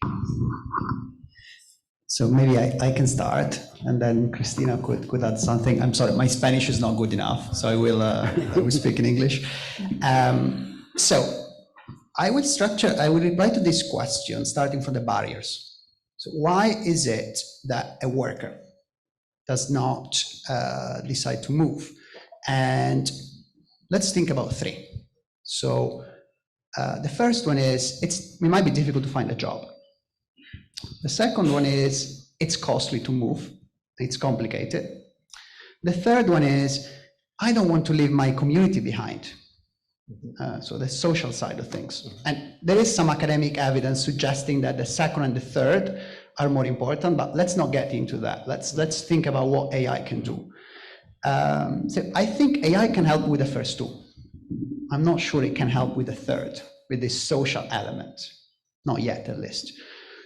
So maybe I can start, and then Cristina could add something. I'm sorry, my Spanish is not good enough, so I will speak in English. So I will reply to this question starting from the barriers. So why is it that a worker does not decide to move? And let's think about three. So the first one is it might be difficult to find a job. The second one is it's costly to move. It's complicated. The third one is I don't want to leave my community behind. So the social side of things. And there is some academic evidence suggesting that the second and the third are more important, but let's not get into that. Let's think about what AI can do. So I think AI can help with the first two. I'm not sure it can help with the third, with this social element. Not yet, at least.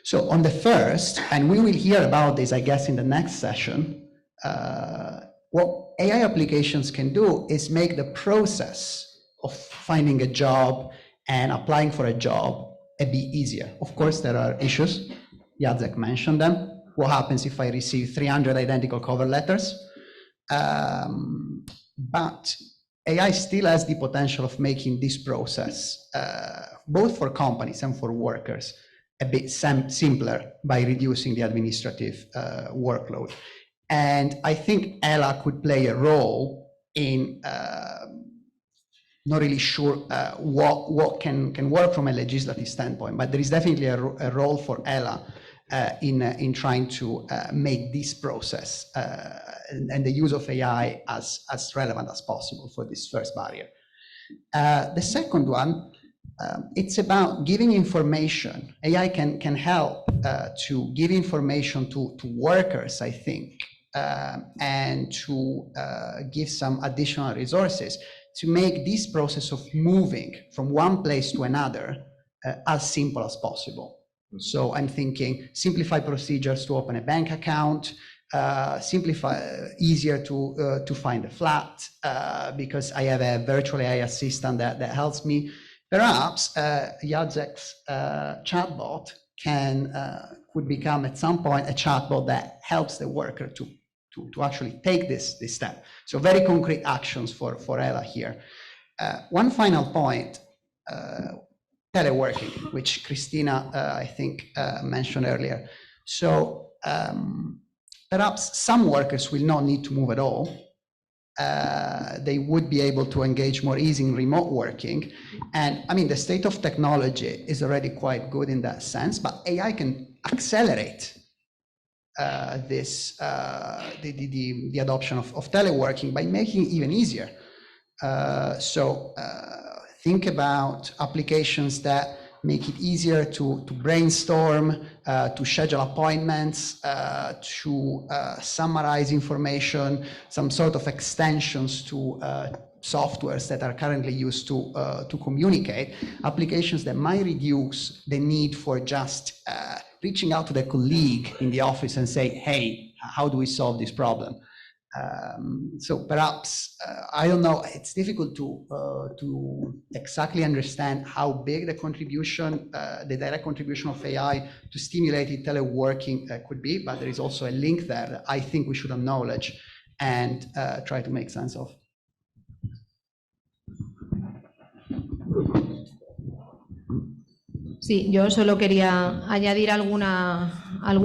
So on the first, and we will hear about this, I guess, in the next session, what AI applications can do is make the process of finding a job and applying for a job a bit easier. Of course, there are issues. Jacek mentioned them. What happens if I receive 300 identical cover letters? But AI still has the potential of making this process, both for companies and for workers, a bit simpler by reducing the administrative workload. And I think ELA could play a role in not really sure what can work from a legislative standpoint, but there is definitely a role for ELA in trying to make this process and the use of AI as relevant as possible for this first barrier. The second one, it's about giving information. AI can help to give information to workers, I think, and to give some additional resources to make this process of moving from one place to another as simple as possible. So I'm thinking simplify procedures to open a bank account, easier to find a flat, because I have a virtual AI assistant that helps me. Perhaps Jacek's chatbot could become at some point a chatbot that helps the worker to actually take this step. So very concrete actions for ELA here. One final point, teleworking, which Cristina, I think, mentioned earlier. So perhaps some workers will not need to move at all, they would be able to engage more easy in remote working. And I mean, the state of technology is already quite good in that sense, but AI can accelerate the adoption of teleworking by making it even easier. Think about applications that make it easier to brainstorm, to schedule appointments, to summarize information, some sort of extensions to softwares that are currently used to communicate, applications that might reduce the need for just reaching out to the colleague in the office and say, hey, how do we solve this problem? So perhaps, I don't know, it's difficult to exactly understand how big the contribution, the direct contribution of AI to stimulating teleworking could be, but there is also a link there that I think we should acknowledge and try to make sense of. Sí, yo solo quería añadir algún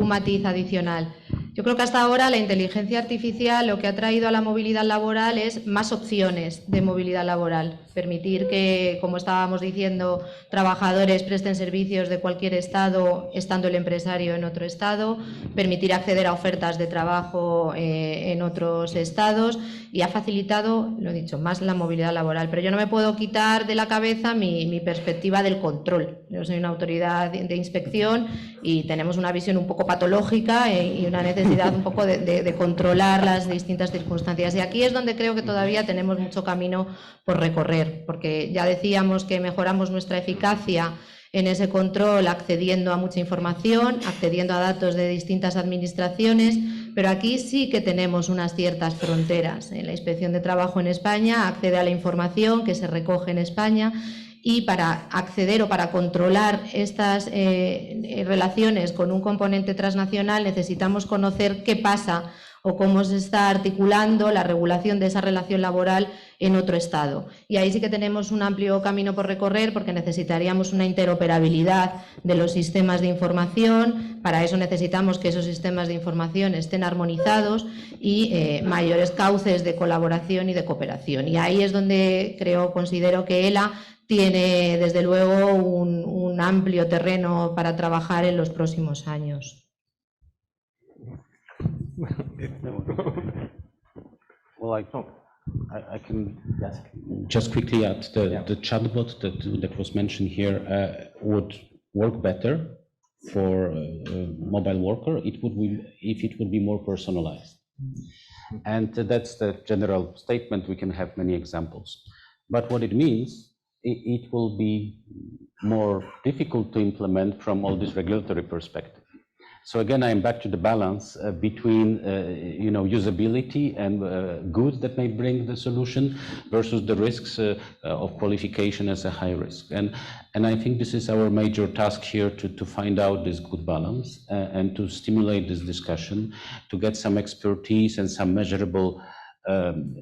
matiz adicional. Yo creo que hasta ahora la inteligencia artificial lo que ha traído a la movilidad laboral es más opciones de movilidad laboral. Permitir que, como estábamos diciendo, trabajadores presten servicios de cualquier estado, estando el empresario en otro estado, permitir acceder a ofertas de trabajo en otros estados, y ha facilitado, lo he dicho, más la movilidad laboral. Pero yo no me puedo quitar de la cabeza mi perspectiva del control. Yo soy una autoridad de inspección y tenemos una visión un poco patológica y una necesidad un poco de controlar las distintas circunstancias. Y aquí es donde creo que todavía tenemos mucho camino por recorrer, porque ya decíamos que mejoramos nuestra eficacia en ese control accediendo a mucha información, accediendo a datos de distintas administraciones, pero aquí sí que tenemos unas ciertas fronteras. La Inspección de Trabajo en España accede a la información que se recoge en España, y para acceder o para controlar estas relaciones con un componente transnacional necesitamos conocer qué pasa o cómo se está articulando la regulación de esa relación laboral en otro estado. Y ahí sí que tenemos un amplio camino por recorrer, porque necesitaríamos una interoperabilidad de los sistemas de información. Para eso necesitamos que esos sistemas de información estén armonizados y mayores cauces de colaboración y de cooperación. Y ahí es donde considero que ELA tiene desde luego un amplio terreno para trabajar en los próximos años. Well, I can just quickly add the chatbot that was mentioned here would work better for a mobile worker. It would be if it would be more personalized, and that's the general statement. We can have many examples, but what it means, it will be more difficult to implement from all this regulatory perspective. So again, I'm back to the balance between usability and good that may bring the solution versus the risks of qualification as a high risk. And I think this is our major task here to find out this good balance and to stimulate this discussion, to get some expertise and some measurable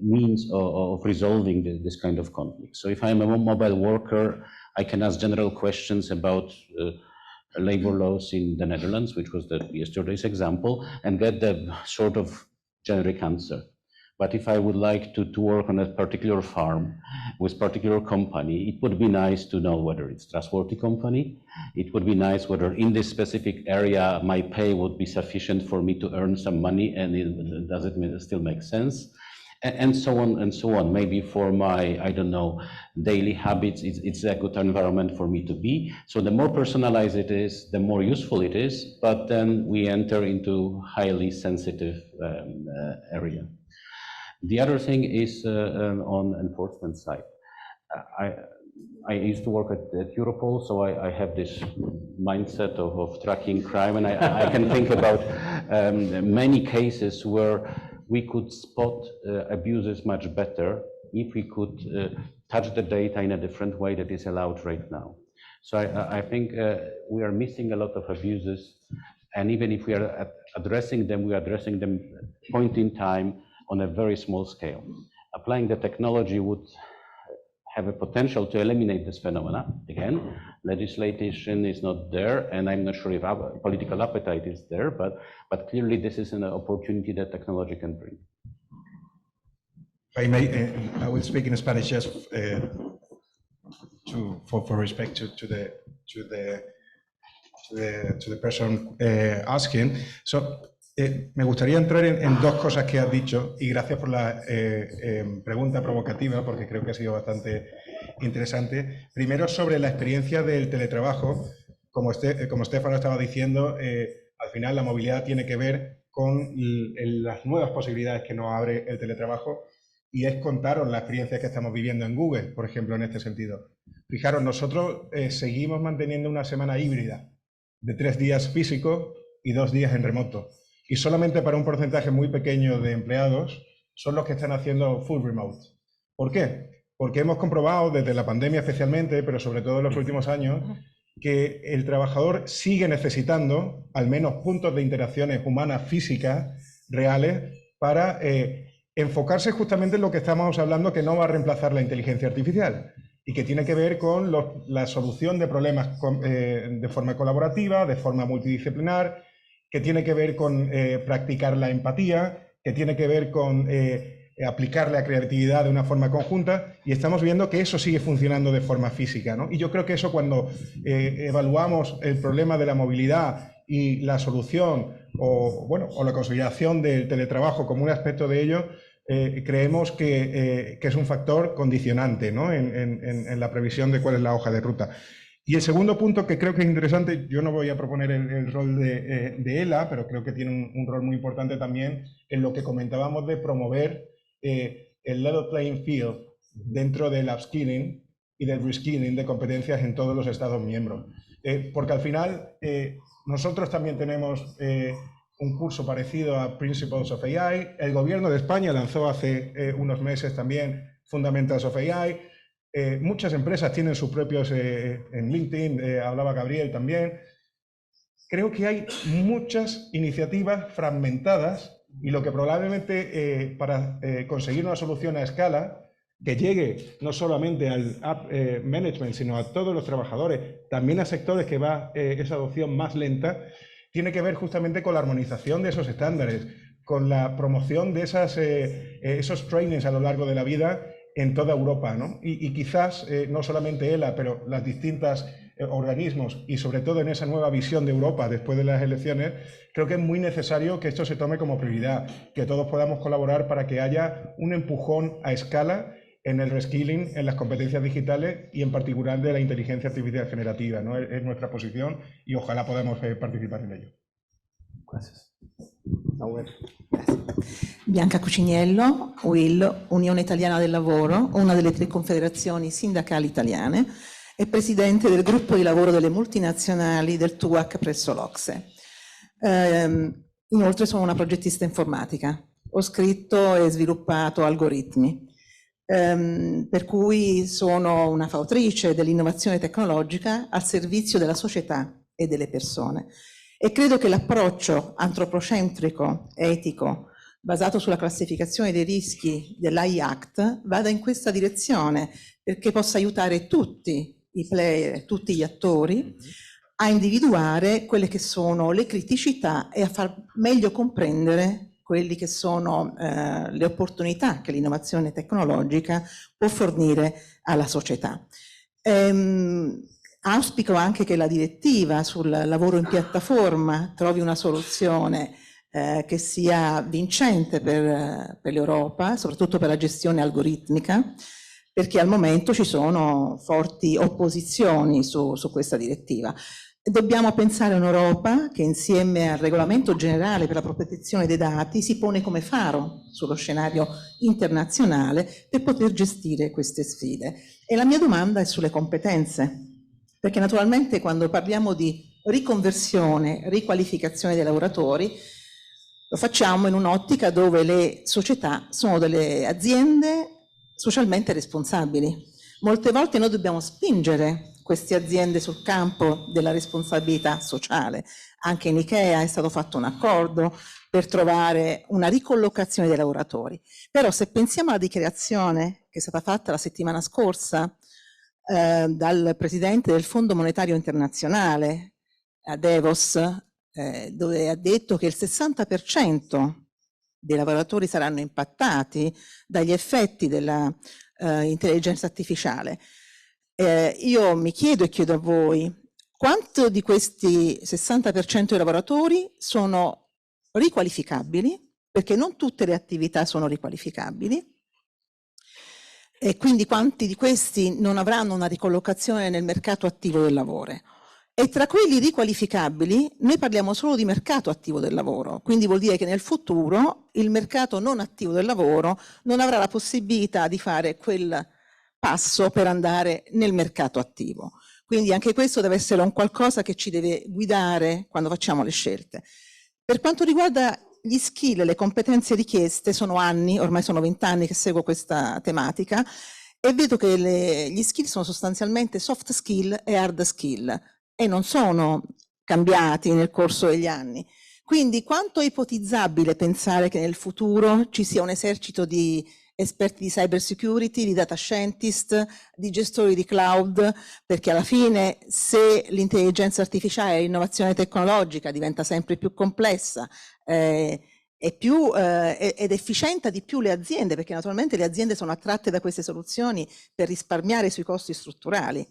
means of resolving this kind of conflict. So if I'm a mobile worker, I can ask general questions about labor laws in the Netherlands, which was yesterday's example, and get the sort of generic answer. But if I would like to work on a particular farm with particular company, it would be nice to know whether it's a trustworthy company. It would be nice whether in this specific area my pay would be sufficient for me to earn some money, and does it still make sense? And so on and so on. Maybe for my, I don't know, daily habits, it's a good environment for me to be. So the more personalized it is, the more useful it is, but then we enter into highly sensitive area. The other thing is on enforcement side. I used to work at Europol, so I have this mindset of tracking crime, and I can think about many cases where we could spot abuses much better if we could touch the data in a different way that is allowed right now. So I think we are missing a lot of abuses, and even if we are addressing them, we are addressing them point in time on a very small scale. Applying the technology would have a potential to eliminate this phenomena. Again, legislation is not there, and I'm not sure if political appetite is there, but clearly this is an opportunity that technology can bring. I may, I will speak in Spanish just for respect to the person asking. So, me gustaría entrar en dos cosas que has dicho y gracias por la pregunta provocativa porque creo que ha sido bastante interesante. Primero, sobre la experiencia del teletrabajo. Como Stefano estaba diciendo, al final la movilidad tiene que ver con las nuevas posibilidades que nos abre el teletrabajo y es contaros la experiencia que estamos viviendo en Google, por ejemplo, en este sentido. Fijaros, nosotros seguimos manteniendo una semana híbrida de 3 días físicos y 2 días en remoto. Y solamente para un porcentaje muy pequeño de empleados son los que están haciendo full remote. ¿Por qué? Porque hemos comprobado desde la pandemia especialmente, pero sobre todo en los últimos años, que el trabajador sigue necesitando al menos puntos de interacciones humanas físicas reales para enfocarse justamente en lo que estamos hablando, que no va a reemplazar la inteligencia artificial y que tiene que ver con la solución de problemas de forma colaborativa, de forma multidisciplinar, que tiene que ver con practicar la empatía, que tiene que ver con aplicar la creatividad de una forma conjunta, y estamos viendo que eso sigue funcionando de forma física, ¿no? Y yo creo que eso, cuando evaluamos el problema de la movilidad y la solución o la consolidación del teletrabajo como un aspecto de ello, creemos que es un factor condicionante, ¿no? en la previsión de cuál es la hoja de ruta. Y el segundo punto que creo que es interesante, yo no voy a proponer el rol de ELA, pero creo que tiene un rol muy importante también en lo que comentábamos de promover el level playing field dentro del upskilling y del reskilling de competencias en todos los Estados miembros. Porque al final nosotros también tenemos un curso parecido a Principles of AI. El gobierno de España lanzó hace unos meses también Fundamentals of AI. Muchas empresas tienen sus propios en LinkedIn, hablaba Gabriel también. Creo que hay muchas iniciativas fragmentadas y lo que probablemente para conseguir una solución a escala que llegue no solamente al app management, sino a todos los trabajadores, también a sectores que va esa adopción más lenta, tiene que ver justamente con la armonización de esos estándares, con la promoción de esos trainings a lo largo de la vida en toda Europa, ¿no? Y quizás no solamente ELA, pero las distintas organismos y sobre todo en esa nueva visión de Europa después de las elecciones, creo que es muy necesario que esto se tome como prioridad, que todos podamos colaborar para que haya un empujón a escala en el reskilling, en las competencias digitales y en particular de la inteligencia artificial generativa, ¿no? Es nuestra posición y ojalá podamos participar en ello. Gracias. Bianca Cuciniello, UIL, Unione Italiana del Lavoro, una delle 3 confederazioni sindacali italiane, e presidente del gruppo di lavoro delle multinazionali del TUAC presso l'OCSE. Inoltre sono una progettista informatica, ho scritto e sviluppato algoritmi, per cui sono una fautrice dell'innovazione tecnologica al servizio della società e delle persone. E credo che l'approccio antropocentrico, etico, basato sulla classificazione dei rischi dell'AI Act vada in questa direzione, perché possa aiutare tutti i player, tutti gli attori a individuare quelle che sono le criticità e a far meglio comprendere quelli che sono le opportunità che l'innovazione tecnologica può fornire alla società. Auspico anche che la direttiva sul lavoro in piattaforma trovi una soluzione che sia vincente per l'Europa, soprattutto per la gestione algoritmica, perché al momento ci sono forti opposizioni su questa direttiva. Dobbiamo pensare a un'Europa che insieme al regolamento generale per la protezione dei dati si pone come faro sullo scenario internazionale per poter gestire queste sfide. E la mia domanda è sulle competenze. Perché naturalmente quando parliamo di riconversione, riqualificazione dei lavoratori, lo facciamo in un'ottica dove le società sono delle aziende socialmente responsabili. Molte volte noi dobbiamo spingere queste aziende sul campo della responsabilità sociale. Anche in Ikea è stato fatto un accordo per trovare una ricollocazione dei lavoratori. Però se pensiamo alla dichiarazione che è stata fatta la settimana scorsa dal presidente del Fondo Monetario Internazionale a Davos, dove ha detto che il 60% dei lavoratori saranno impattati dagli effetti della intelligenza artificiale. Io mi chiedo e chiedo a voi, quanto di questi 60% dei lavoratori sono riqualificabili, perché non tutte le attività sono riqualificabili, e quindi quanti di questi non avranno una ricollocazione nel mercato attivo del lavoro. E tra quelli riqualificabili noi parliamo solo di mercato attivo del lavoro, quindi vuol dire che nel futuro il mercato non attivo del lavoro non avrà la possibilità di fare quel passo per andare nel mercato attivo. Quindi anche questo deve essere un qualcosa che ci deve guidare quando facciamo le scelte. Per quanto riguarda gli skill, le competenze richieste, sono anni, ormai sono 20 anni che seguo questa tematica, e vedo che gli skill sono sostanzialmente soft skill e hard skill, e non sono cambiati nel corso degli anni. Quindi quanto è ipotizzabile pensare che nel futuro ci sia un esercito di esperti di cyber security, di data scientist, di gestori di cloud, perché alla fine se l'intelligenza artificiale e l'innovazione tecnologica diventa sempre più complessa ed efficienta di più le aziende, perché naturalmente le aziende sono attratte da queste soluzioni per risparmiare sui costi strutturali.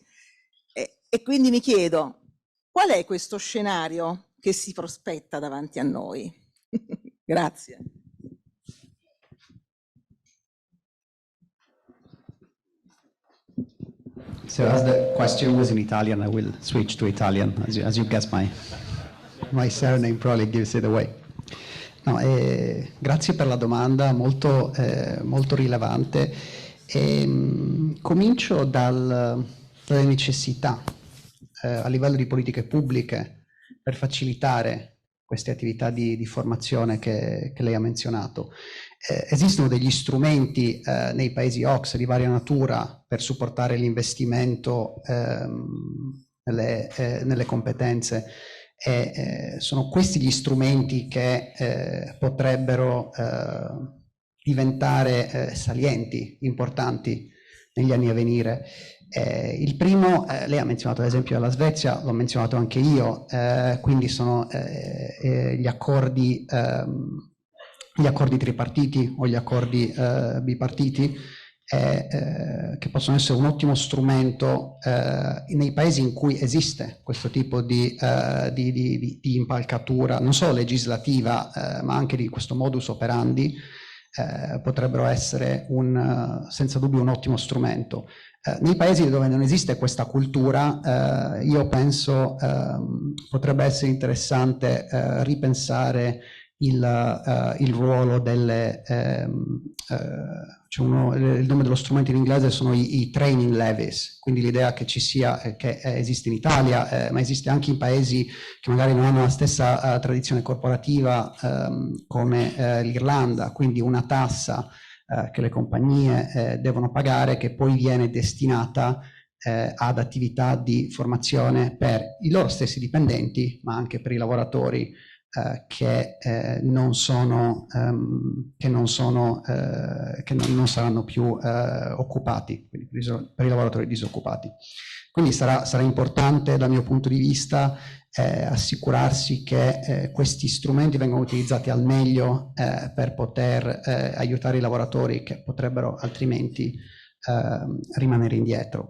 E quindi mi chiedo, qual è questo scenario che si prospetta davanti a noi? Grazie. So as the question was in Italian, I will switch to Italian, as you guess my surname probably gives it away. No, grazie per la domanda, molto rilevante. Comincio dalle necessità a livello di politiche pubbliche per facilitare queste attività di formazione che lei ha menzionato. Esistono degli strumenti nei paesi OCSE di varia natura per supportare l'investimento nelle competenze, e sono questi gli strumenti che potrebbero diventare salienti, importanti negli anni a venire. Il primo, lei ha menzionato ad esempio la Svezia, l'ho menzionato anche io, quindi sono gli accordi tripartiti o gli accordi bipartiti, che possono essere un ottimo strumento nei paesi in cui esiste questo tipo di impalcatura, non solo legislativa, ma anche di questo modus operandi. Potrebbero essere senza dubbio un ottimo strumento. Nei paesi dove non esiste questa cultura, io penso potrebbe essere interessante ripensare il ruolo delle il nome dello strumento in inglese sono i training levies, quindi l'idea che ci sia, che esiste in Italia, ma esiste anche in paesi che magari non hanno la stessa tradizione corporativa come l'Irlanda, quindi una tassa che le compagnie devono pagare, che poi viene destinata ad attività di formazione per i loro stessi dipendenti, ma anche per i lavoratori che non saranno più occupati, quindi per i lavoratori disoccupati. Quindi sarà importante dal mio punto di vista assicurarsi che questi strumenti vengano utilizzati al meglio per poter aiutare i lavoratori che potrebbero altrimenti rimanere indietro.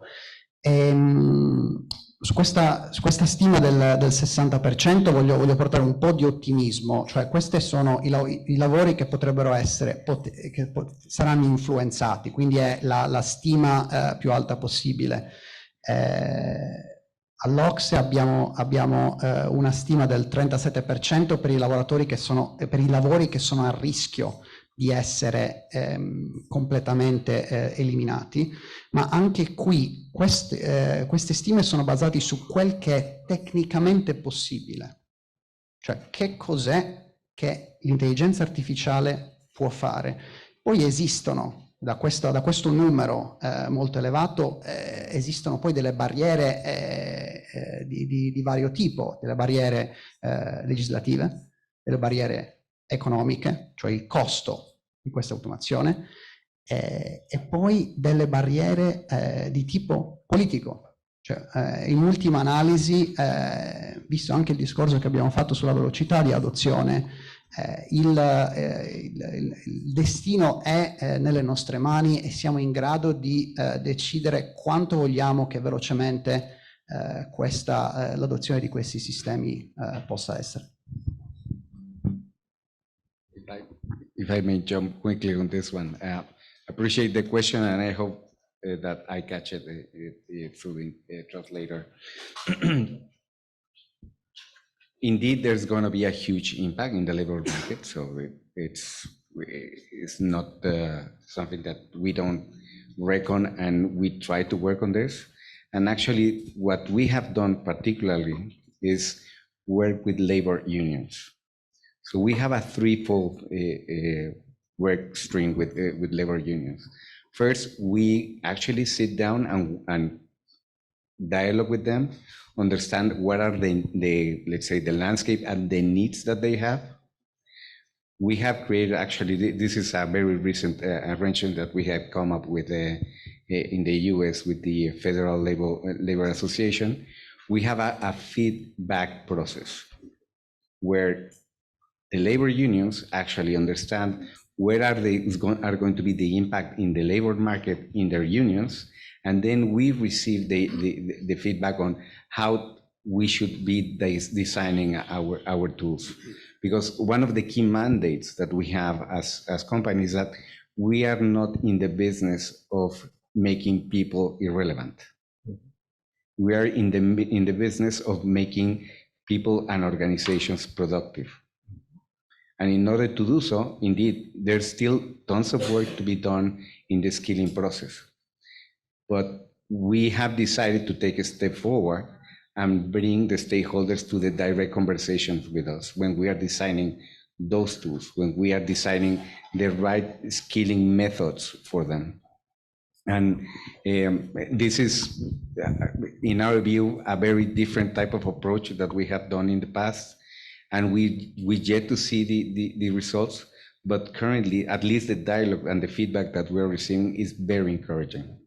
Su questa stima del 60% voglio portare un po' di ottimismo, cioè questi sono i lavori che potrebbero essere, che saranno influenzati, quindi è la stima più alta possibile. All'OCSE abbiamo una stima del 37% per i lavori che sono a rischio di essere completamente eliminati, ma anche qui queste stime sono basate su quel che è tecnicamente possibile, cioè che cos'è che l'intelligenza artificiale può fare. Poi esistono, da questo numero molto elevato, esistono poi delle barriere di vario tipo, delle barriere legislative, delle barriere economiche, cioè il costo di questa automazione, e poi delle barriere di tipo politico. Cioè, in ultima analisi, visto anche il discorso che abbiamo fatto sulla velocità di adozione il destino è nelle nostre mani e siamo in grado di decidere quanto vogliamo che velocemente l'adozione di questi sistemi possa essere. If I may jump quickly on this one, appreciate the question, and I hope that I catch it through the translator. Indeed, there's going to be a huge impact in the labor market, so it's not something that we don't reckon, and we try to work on this. And actually, what we have done particularly is work with labor unions. So we have a threefold work stream with labor unions. First, we actually sit down and dialogue with them, understand what are the let's say the landscape and the needs that they have. We have created, actually, this is a very recent arrangement that we have come up with in the US with the Federal Labor Association. We have a feedback process where the labor unions actually understand where are going to be the impact in the labor market in their unions, and then we receive the feedback on how we should be designing our tools. Because one of the key mandates that we have as companies that we are not in the business of making people irrelevant. We are in the business of making people and organizations productive. And in order to do so, indeed, there's still tons of work to be done in the skilling process. But we have decided to take a step forward and bring the stakeholders to the direct conversations with us when we are designing those tools, when we are designing the right skilling methods for them. And this is, in our view, a very different type of approach that we have done in the past. And we yet to see the results, but currently, at least the dialogue and the feedback that we're receiving is very encouraging.